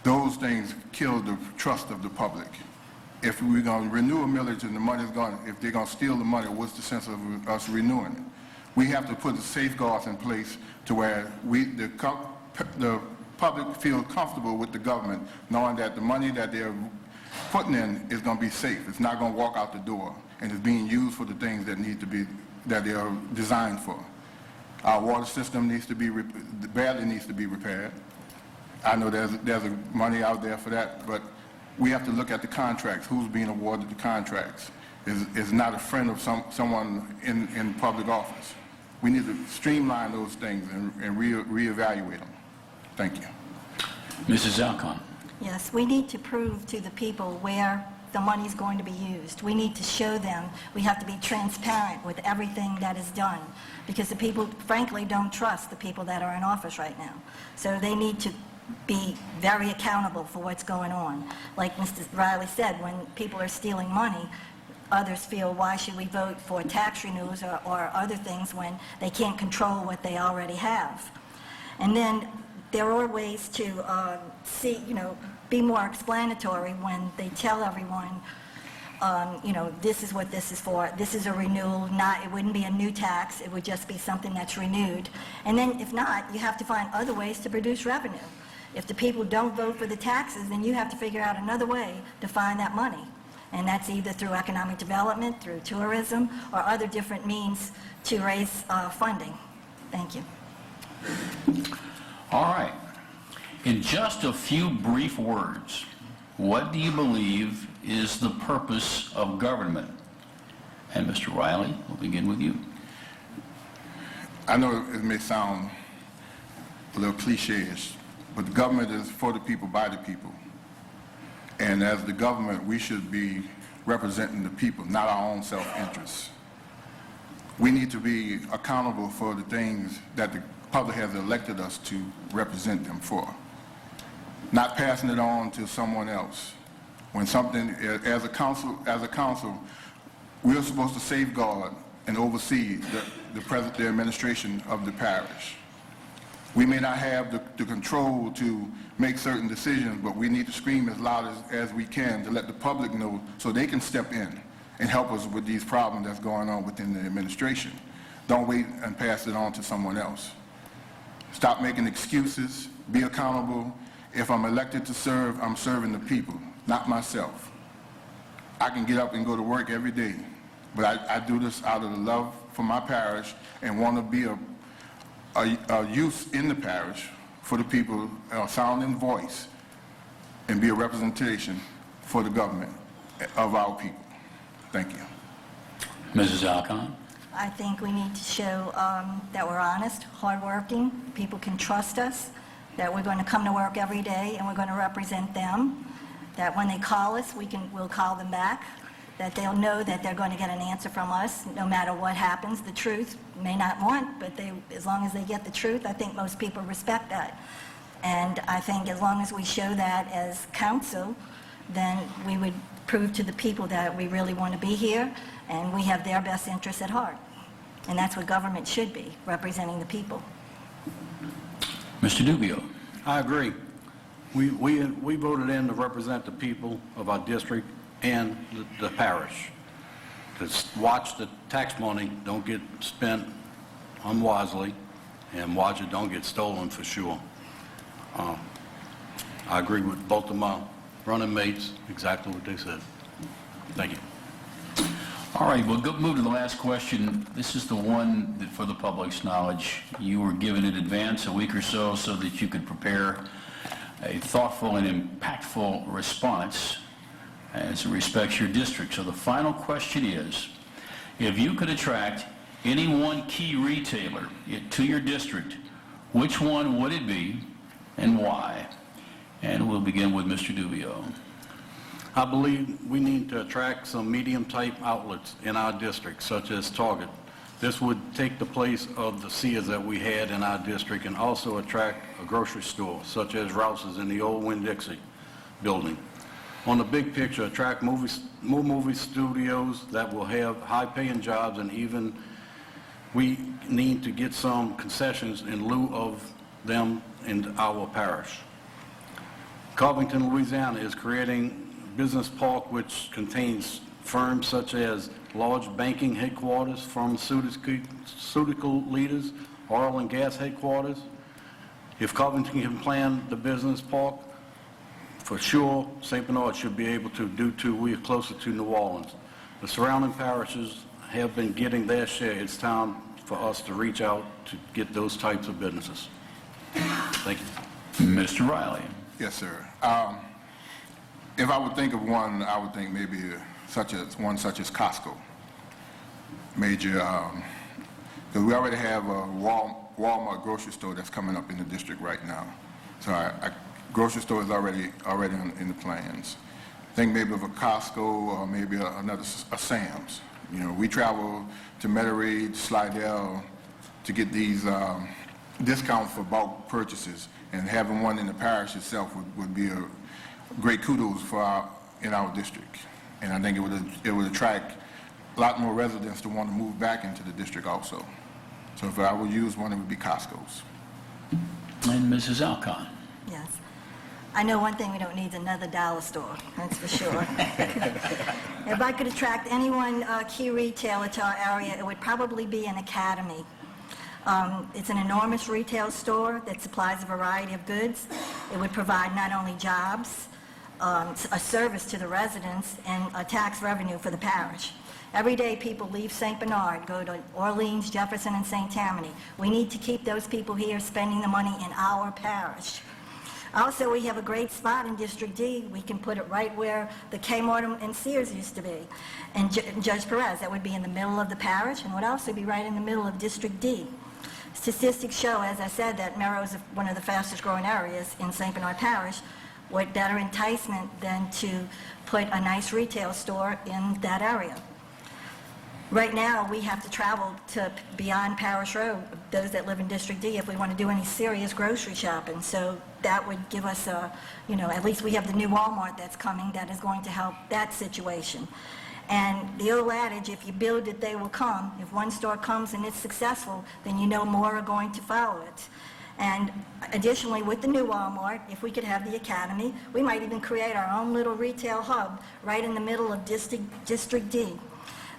those things kill the trust of the public. If we're going to renew a millage and the money's gone, if they're going to steal the money, what's the sense of us renewing it? We have to put the safeguards in place to where the public feel comfortable with the government, knowing that the money that they're putting in is going to be safe. It's not going to walk out the door, and it's being used for the things that need to be, that they are designed for. Our water system badly needs to be repaired. I know there's money out there for that, but we have to look at the contracts. Who's being awarded the contracts is not a friend of someone in public office. We need to streamline those things and reevaluate them. Thank you. Mrs. Alcon. Yes, we need to prove to the people where the money's going to be used. We need to show them. We have to be transparent with everything that is done, because the people, frankly, don't trust the people that are in office right now. So they need to be very accountable for what's going on. Like Mr. Riley said, when people are stealing money, others feel, why should we vote for tax renewals or other things when they can't control what they already have? And then there are ways to be more explanatory when they tell everyone, this is what this is for. This is a renewal. It wouldn't be a new tax. It would just be something that's renewed. And then if not, you have to find other ways to produce revenue. If the people don't vote for the taxes, then you have to figure out another way to find that money. And that's either through economic development, through tourism, or other different means to raise funding. Thank you. All right. In just a few brief words, what do you believe is the purpose of government? And Mr. Riley, we'll begin with you. I know it may sound a little cliche-ish, but the government is for the people, by the people. And as the government, we should be representing the people, not our own self-interests. We need to be accountable for the things that the public has elected us to represent them for, not passing it on to someone else. When something, as a council, we're supposed to safeguard and oversee the administration of the parish. We may not have the control to make certain decisions, but we need to scream as loud as we can to let the public know so they can step in and help us with these problems that's going on within the administration. Don't wait and pass it on to someone else. Stop making excuses. Be accountable. If I'm elected to serve, I'm serving the people, not myself. I can get up and go to work every day, but I do this out of the love for my parish and want to be a use in the parish for the people, a sounding voice, and be a representation for the government of our people. Thank you. Mrs. Alcon. I think we need to show that we're honest, hardworking, people can trust us, that we're going to come to work every day and we're going to represent them, that when they call us, we'll call them back, that they'll know that they're going to get an answer from us no matter what happens. The truth may not want, but as long as they get the truth, I think most people respect that. And I think as long as we show that as council, then we would prove to the people that we really want to be here and we have their best interests at heart. And that's what government should be, representing the people. Mr. Dubio. I agree. We voted in to represent the people of our district and the parish. To watch the tax money don't get spent unwisely and watch it don't get stolen for sure. I agree with both of my running mates, exactly what they said. Thank you. All right, we'll move to the last question. This is the one that, for the public's knowledge, you were given in advance a week or so that you could prepare a thoughtful and impactful response as it respects your district. So the final question is, if you could attract any one key retailer to your district, which one would it be and why? And we'll begin with Mr. Dubio. I believe we need to attract some medium-type outlets in our district, such as Target. This would take the place of the Sears that we had in our district and also attract a grocery store, such as Rouse's in the old Winn-Dixie building. On the big picture, attract more movie studios that will have high-paying jobs, and even we need to get some concessions in lieu of them in our parish. Covington, Louisiana is creating business park which contains firms such as large banking headquarters, pharmaceutical leaders, oil and gas headquarters. If Covington can plan the business park, for sure St. Bernard should be able to, due to we are closer to New Orleans. The surrounding parishes have been getting their share. It's time for us to reach out to get those types of businesses. Thank you. Mr. Riley. Yes, sir. If I would think of one, I would think maybe such as Costco. Major, because we already have a Walmart grocery store that's coming up in the district right now. So grocery store is already in the plans. Think maybe of a Costco or maybe a Sam's. You know, we travel to Metairie, Slidell to get these discounts for bulk purchases, and having one in the parish itself would be a great kudos in our district. And I think it would attract a lot more residents to want to move back into the district also. So if I would use one, it would be Costco's. And Mrs. Alcon. Yes. I know one thing we don't need is another dollar store, that's for sure. If I could attract any one key retailer to our area, it would probably be an Academy. It's an enormous retail store that supplies a variety of goods. It would provide not only jobs, a service to the residents, and a tax revenue for the parish. Every day people leave St. Bernard, go to Orleans, Jefferson, and St. Tammany. We need to keep those people here spending the money in our parish. Also, we have a great spot in District D. We can put it right where the Kmart and Sears used to be. And Judge Perez, that would be in the middle of the parish, and would also be right in the middle of District D. Statistics show, as I said, that Merrow's one of the fastest growing areas in St. Bernard Parish. What better enticement than to put a nice retail store in that area? Right now, we have to travel to beyond Parish Road, those that live in District D, if we want to do any serious grocery shopping. So that would give us at least we have the new Walmart that's coming that is going to help that situation. And the old adage, if you build it, they will come. If one store comes and it's successful, then you know more are going to follow it. And additionally, with the new Walmart, if we could have the Academy, we might even create our own little retail hub right in the middle of District D.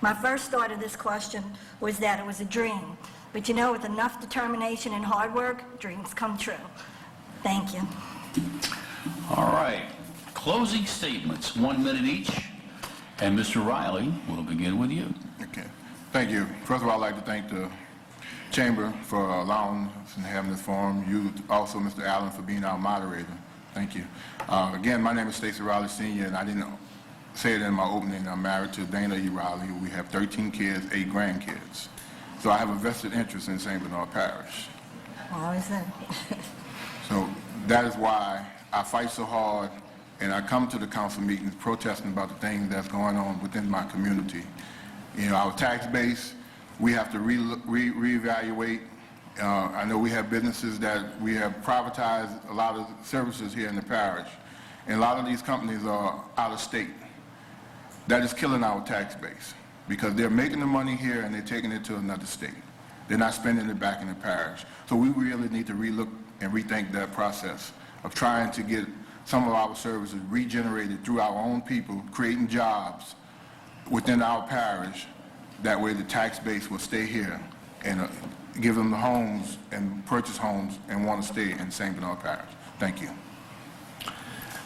My first thought of this question was that it was a dream. But with enough determination and hard work, dreams come true. Thank you. All right. Closing statements, 1 minute each. And Mr. Riley, we'll begin with you. Okay. Thank you. First of all, I'd like to thank the Chamber for allowing us and having this forum. You also, Mr. Allen, for being our moderator. Thank you. Again, my name is Stacey Riley Sr., and I didn't say it in my opening. I'm married to Dana E. Riley. We have 13 kids, 8 grandkids. So I have a vested interest in St. Bernard Parish. Always there. So that is why I fight so hard, and I come to the council meetings protesting about the things that's going on within my community. Our tax base, we have to reevaluate. I know we have businesses that we have privatized a lot of services here in the parish, and a lot of these companies are out of state. That is killing our tax base because they're making the money here and they're taking it to another state. They're not spending it back in the parish. So we really need to relook and rethink that process of trying to get some of our services regenerated through our own people, creating jobs within our parish. That way the tax base will stay here and give them the homes and purchase homes and want to stay in St. Bernard Parish. Thank you.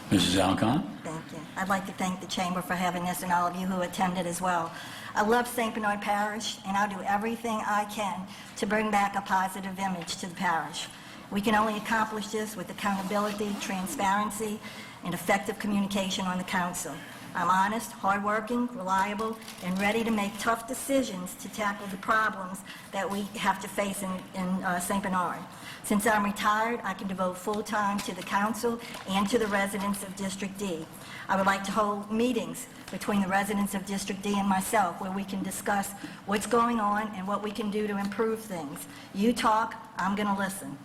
Mrs. Alcon? Thank you. I'd like to thank the Chamber for having this and all of you who attended as well. I love St. Bernard Parish, and I'll do everything I can to bring back a positive image to the parish. We can only accomplish this with accountability, transparency, and effective communication on the council. I'm honest, hardworking, reliable, and ready to make tough decisions to tackle the problems that we have to face in St. Bernard. Since I'm retired, I can devote full time to the council and to the residents of District D. I would like to hold meetings between the residents of District D and myself where we can discuss what's going on and what we can do to improve things. You talk, I'm going to listen.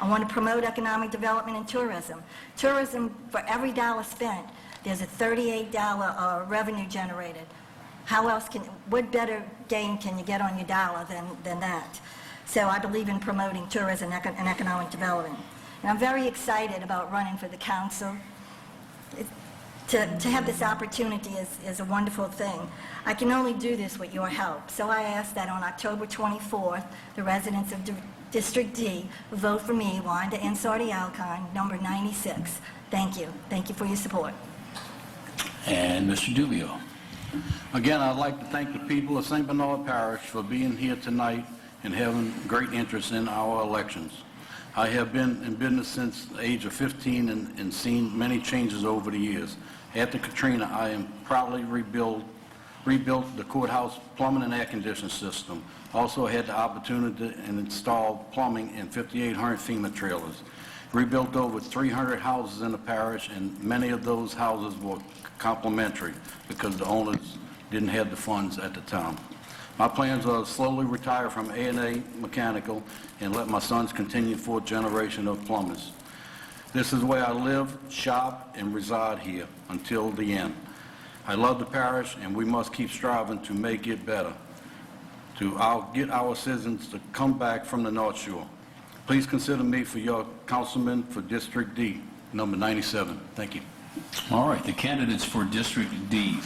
I want to promote economic development and tourism. Tourism, for every dollar spent, there's a $38 revenue generated. What better gain can you get on your dollar than that? So I believe in promoting tourism and economic development. And I'm very excited about running for the council. To have this opportunity is a wonderful thing. I can only do this with your help. So I ask that on October 24th, the residents of District D vote for me, Wanda Ansardi Alcon, number 96. Thank you. Thank you for your support. And Mr. Dubio? Again, I'd like to thank the people of St. Bernard Parish for being here tonight and having great interest in our elections. I have been in business since the age of 15 and seen many changes over the years. After Katrina, I am proudly rebuilt the courthouse plumbing and air conditioning system. Also had the opportunity to install plumbing in 5,800 FEMA trailers. Rebuilt over 300 houses in the parish, and many of those houses were complimentary because the owners didn't have the funds at the time. My plans are to slowly retire from A&A Mechanical and let my sons continue fourth generation of plumbers. This is where I live, shop, and reside here until the end. I love the parish, and we must keep striving to make it better, to get our citizens to come back from the North Shore. Please consider me for your councilman for District D, number 97. Thank you. All right, the candidates for District D.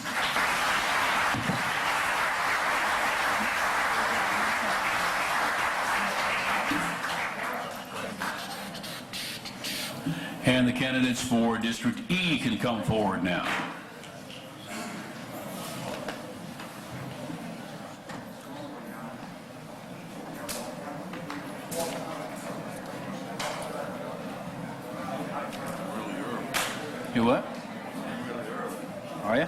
And the candidates for District E can come forward now. You what? Are you?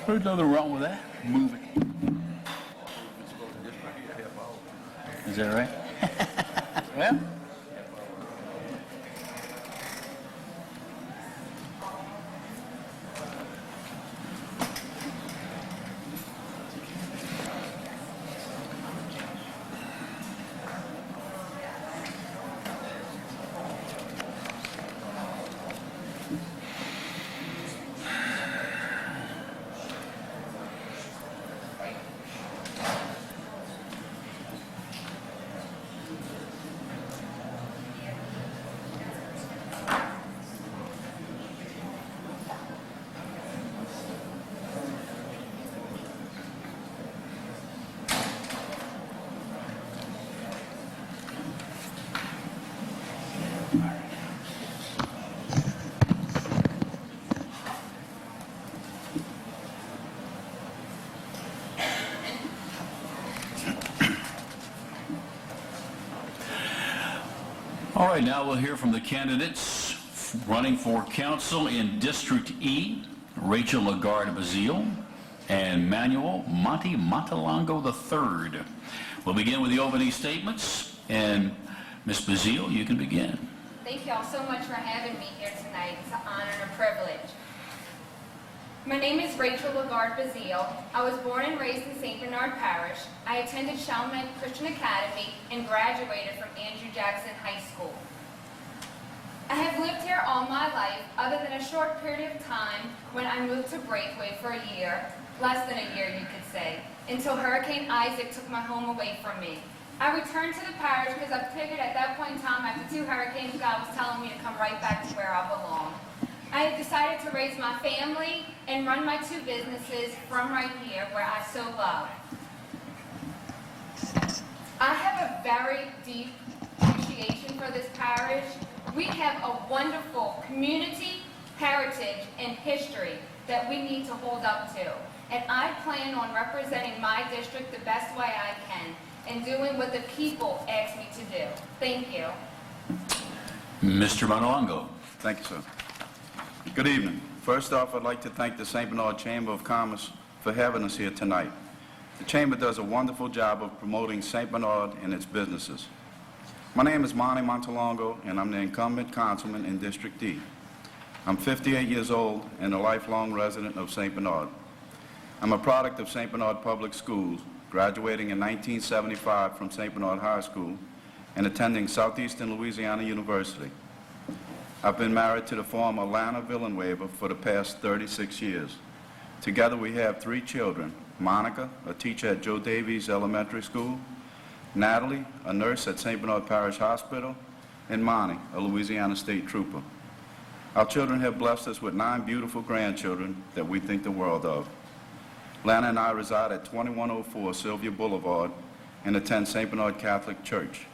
There's nothing wrong with that. Move it. Is that right? Well. All right, now we'll hear from the candidates running for council in District E, Rachel Lagarde Bazile and Manuel Monty Montalongo III. We'll begin with the opening statements, and Ms. Bazile, you can begin. Thank you all so much for having me here tonight. It's an honor and a privilege. My name is Rachel Lagarde Bazile. I was born and raised in St. Bernard Parish. I attended Chalmette Christian Academy and graduated from Andrew Jackson High School. I have lived here all my life, other than a short period of time when I moved to Breakaway for a year, less than a year you could say, until Hurricane Isaac took my home away from me. I returned to the parish because I figured at that point in time, after 2 hurricanes, God was telling me to come right back to where I belong. I have decided to raise my family and run my 2 businesses from right here where I so love. I have a very deep appreciation for this parish. We have a wonderful community, heritage, and history that we need to hold up to. And I plan on representing my district the best way I can and doing what the people ask me to do. Thank you. Mr. Montalongo. Thank you, sir. Good evening. First off, I'd like to thank the St. Bernard Chamber of Commerce for having us here tonight. The Chamber does a wonderful job of promoting St. Bernard and its businesses. My name is Monty Montalongo, and I'm the incumbent councilman in District D. I'm 58 years old and a lifelong resident of St. Bernard. I'm a product of St. Bernard Public Schools, graduating in 1975 from St. Bernard High School and attending Southeastern Louisiana University. I've been married to the former Lana Villanueva for the past 36 years. Together we have 3 children, Monica, a teacher at Joe Davies Elementary School, Natalie, a nurse at St. Bernard Parish Hospital, and Monty, a Louisiana State Trooper. Our children have blessed us with 9 beautiful grandchildren that we think the world of. Lana and I reside at 2104 Sylvia Boulevard and attend St. Bernard Catholic Church.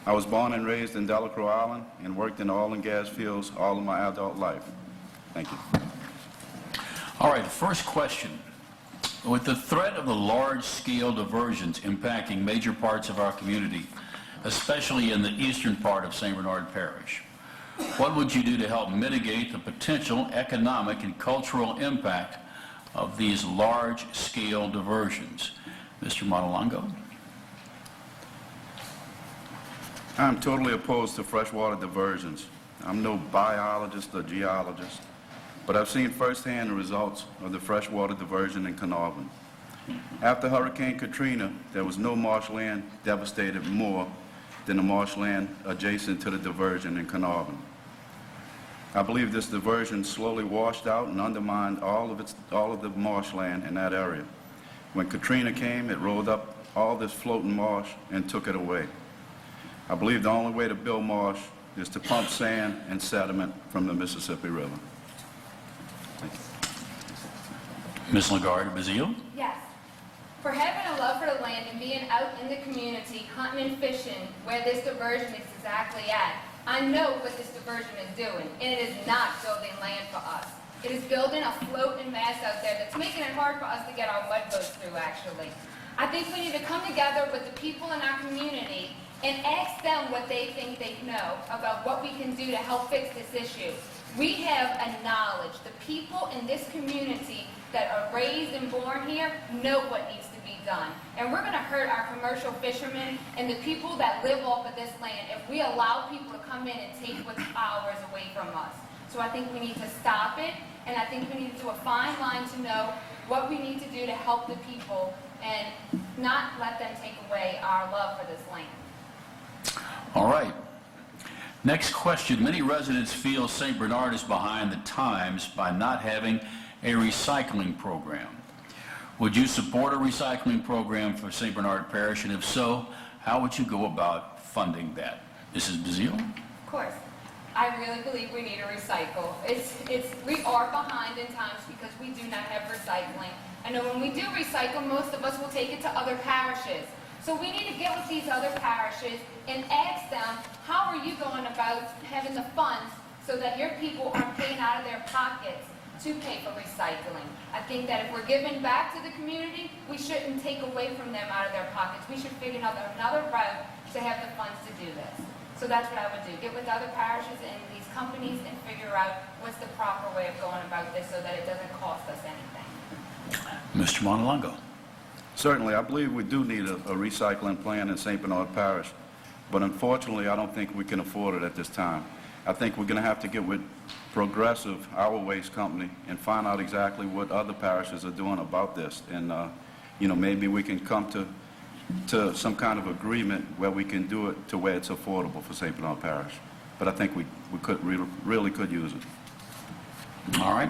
I was born and raised in Delacroix Island and worked in the oil and gas fields all of my adult life. Thank you. All right, first question. With the threat of the large-scale diversions impacting major parts of our community, especially in the eastern part of St. Bernard Parish, what would you do to help mitigate the potential economic and cultural impact of these large-scale diversions? Mr. Montalongo. I'm totally opposed to freshwater diversions. I'm no biologist or geologist, but I've seen firsthand the results of the freshwater diversion in Carnarvon. After Hurricane Katrina, there was no marshland devastated more than the marshland adjacent to the diversion in Carnarvon. I believe this diversion slowly washed out and undermined all of the marshland in that area. When Katrina came, it rolled up all this floating marsh and took it away. I believe the only way to build marsh is to pump sand and sediment from the Mississippi River. Thank you. Ms. Lagarde Bazile. Yes. For having a love for the land and being out in the community, hunting and fishing, where this diversion is exactly at, I know what this diversion is doing, and it is not building land for us. It is building a floating mass out there that's making it hard for us to get our mud boats through, actually. I think we need to come together with the people in our community and ask them what they think they know about what we can do to help fix this issue. We have a knowledge. The people in this community that are raised and born here know what needs to be done. And we're going to hurt our commercial fishermen and the people that live off of this land if we allow people to come in and take what's ours away from us. So I think we need to stop it, and I think we need to do a fine line to know what we need to do to help the people and not let them take away our love for this land. All right. Next question. Many residents feel St. Bernard is behind the times by not having a recycling program. Would you support a recycling program for St. Bernard Parish? And if so, how would you go about funding that? Mrs. Bazile? Of course. I really believe we need to recycle. We are behind in times because we do not have recycling. I know when we do recycle, most of us will take it to other parishes. So we need to get with these other parishes and ask them, how are you going about having the funds so that your people aren't paying out of their pockets to pay for recycling? I think that if we're giving back to the community, we shouldn't take away from them out of their pockets. We should figure out another route to have the funds to do this. So that's what I would do. Get with other parishes and these companies and figure out what's the proper way of going about this so that it doesn't cost us anything. Mr. Montalongo. Certainly, I believe we do need a recycling plan in St. Bernard Parish, but unfortunately, I don't think we can afford it at this time. I think we're going to have to get with Progressive, our waste company, and find out exactly what other parishes are doing about this. And, maybe we can come to some kind of agreement where we can do it to where it's affordable for St. Bernard Parish. But I think we could really could use it. All right.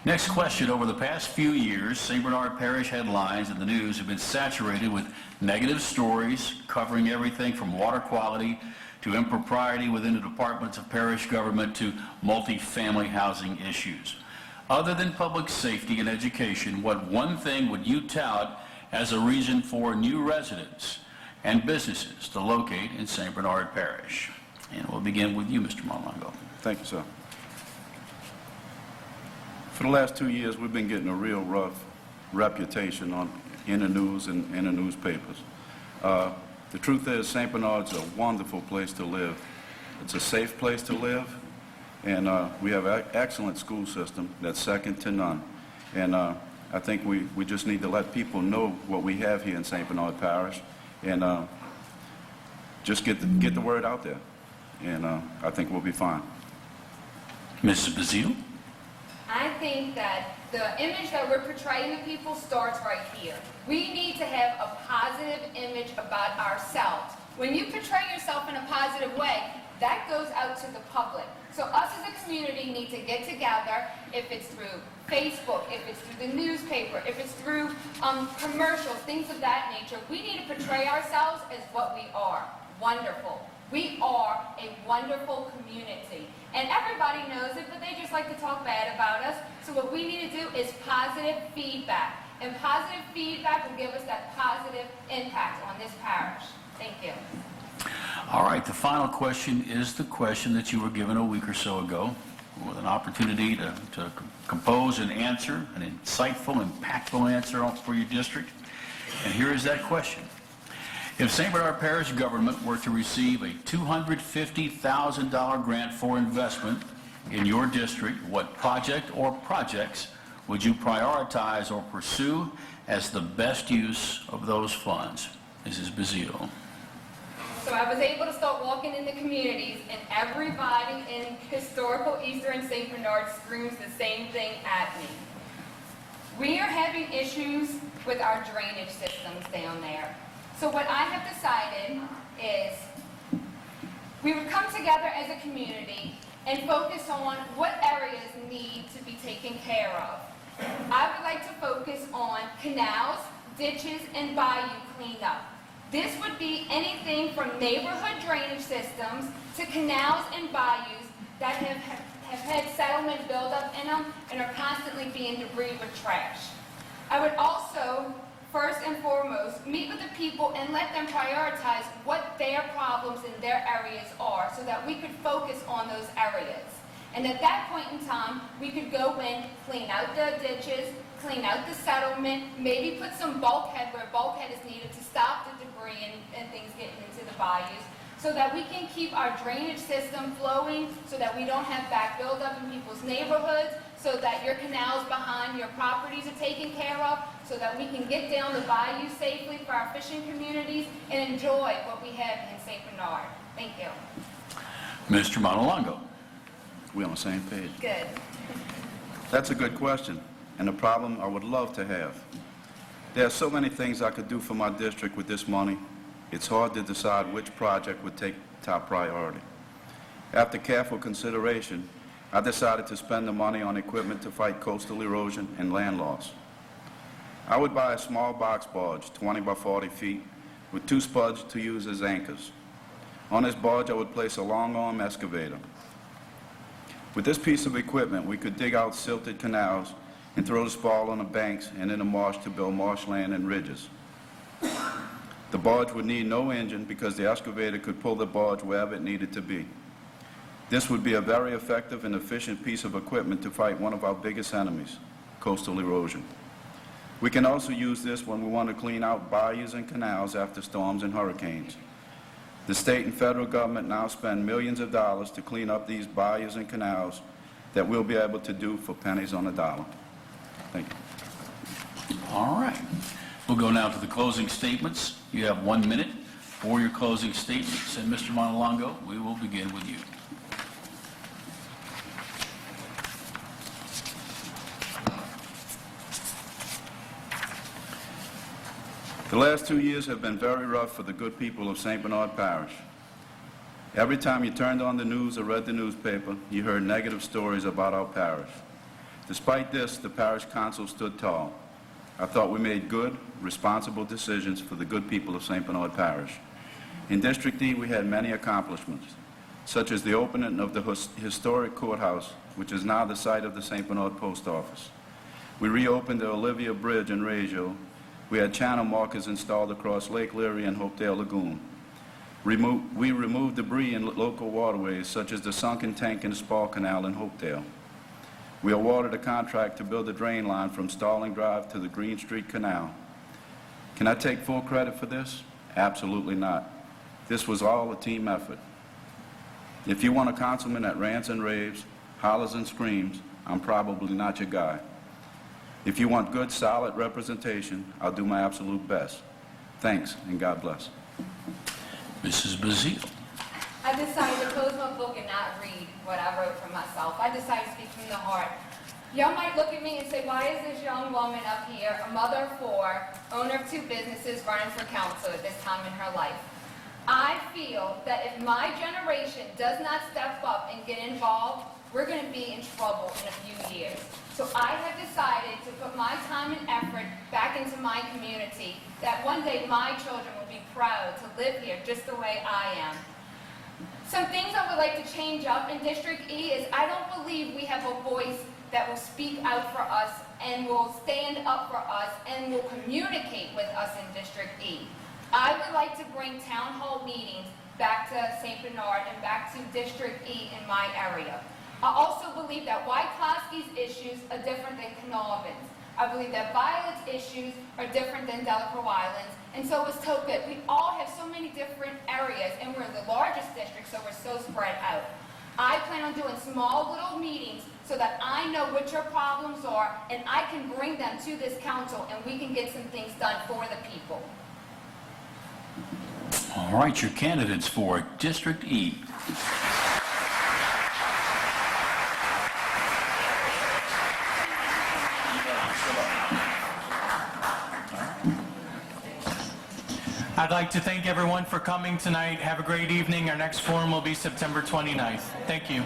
Next question. Over the past few years, St. Bernard Parish headlines and the news have been saturated with negative stories covering everything from water quality to impropriety within the departments of parish government to multifamily housing issues. Other than public safety and education, what one thing would you tout as a reason for new residents and businesses to locate in St. Bernard Parish? And we'll begin with you, Mr. Monalongo. Thank you, sir. For the last 2 years, we've been getting a real rough reputation in the news and in the newspapers. The truth is, St. Bernard's a wonderful place to live. It's a safe place to live, and we have an excellent school system that's second to none. And I think we just need to let people know what we have here in St. Bernard Parish, and just get the word out there. And I think we'll be fine. Mrs. Bazile? I think that the image that we're portraying to people starts right here. We need to have a positive image about ourselves. When you portray yourself in a positive way, that goes out to the public. So us as a community need to get together, if it's through Facebook, if it's through the newspaper, if it's through commercials, things of that nature. We need to portray ourselves as what we are, wonderful. We are a wonderful community. And everybody knows it, but they just like to talk bad about us. So what we need to do is positive feedback. And positive feedback will give us that positive impact on this parish. Thank you. All right, the final question is the question that you were given a week or so ago, with an opportunity to compose an answer, an insightful, impactful answer for your district. And here is that question. If St. Bernard Parish government were to receive a $250,000 grant for investment in your district, what project or projects would you prioritize or pursue as the best use of those funds? Mrs. Bazile. So I was able to start walking in the communities, and everybody in historical Eastern St. Bernard screams the same thing at me. We are having issues with our drainage systems down there. So what I have decided is we would come together as a community and focus on what areas need to be taken care of. I would like to focus on canals, ditches, and bayou cleanup. This would be anything from neighborhood drainage systems to canals and bayous that have had settlement buildup in them and are constantly being debris with trash. I would also, first and foremost, meet with the people and let them prioritize what their problems in their areas are so that we could focus on those areas. And at that point in time, we could go in, clean out the ditches, clean out the settlement, maybe put some bulkhead where bulkhead is needed to stop the debris and things getting into the bayous, so that we can keep our drainage system flowing, so that we don't have back buildup in people's neighborhoods, so that your canals behind your properties are taken care of, so that we can get down the bayou safely for our fishing communities and enjoy what we have in St. Bernard. Thank you. Mr. Monalongo. We on the same page? Good. That's a good question, and a problem I would love to have. There are so many things I could do for my district with this money. It's hard to decide which project would take top priority. After careful consideration, I decided to spend the money on equipment to fight coastal erosion and land loss. I would buy a small box barge, 20 by 40 feet, with 2 spuds to use as anchors. On this barge, I would place a long-arm excavator. With this piece of equipment, we could dig out silted canals and throw the spall on the banks and in the marsh to build marshland and ridges. The barge would need no engine because the excavator could pull the barge wherever it needed to be. This would be a very effective and efficient piece of equipment to fight one of our biggest enemies, coastal erosion. We can also use this when we want to clean out bayous and canals after storms and hurricanes. The state and federal government now spend millions of dollars to clean up these bayous and canals that we'll be able to do for pennies on a dollar. Thank you. All right. We'll go now to the closing statements. You have 1 minute for your closing statements. And Mr. Monalongo, we will begin with you. The last 2 years have been very rough for the good people of St. Bernard Parish. Every time you turned on the news or read the newspaper, you heard negative stories about our parish. Despite this, the parish council stood tall. I thought we made good, responsible decisions for the good people of St. Bernard Parish. In District E, we had many accomplishments, such as the opening of the historic courthouse, which is now the site of the St. Bernard Post Office. We reopened the Olivia Bridge in Regio. We had channel markers installed across Lake Leary and Hopedale Lagoon. We removed debris in local waterways, such as the sunken tank in the Spall Canal in Hopedale. We awarded a contract to build a drain line from Stalling Drive to the Green Street Canal. Can I take full credit for this? Absolutely not. This was all a team effort. If you want a councilman that rants and raves, hollers and screams, I'm probably not your guy. If you want good, solid representation, I'll do my absolute best. Thanks, and God bless. Mrs. Bazile. I decided to close my book and not read what I wrote for myself. I decided to speak from the heart. Y'all might look at me and say, why is this young woman up here, a mother of 4, owner of 2 businesses, running for council at this time in her life? I feel that if my generation does not step up and get involved, we're going to be in trouble in a few years. So I have decided to put my time and effort back into my community, that one day my children will be proud to live here just the way I am. Some things I would like to change up in District E is I don't believe we have a voice that will speak out for us and will stand up for us and will communicate with us in District E. I would like to bring town hall meetings back to St. Bernard and back to District E in my area. I also believe that Wyckoski's issues are different than Canarvan's. I believe that Violet's issues are different than Delacroix Island's, and so is Tokut. We all have so many different areas, and we're the largest district, so we're so spread out. I plan on doing small little meetings so that I know what your problems are, and I can bring them to this council, and we can get some things done for the people. All right, your candidates for District E. I'd like to thank everyone for coming tonight. Have a great evening. Our next forum will be September 29th. Thank you.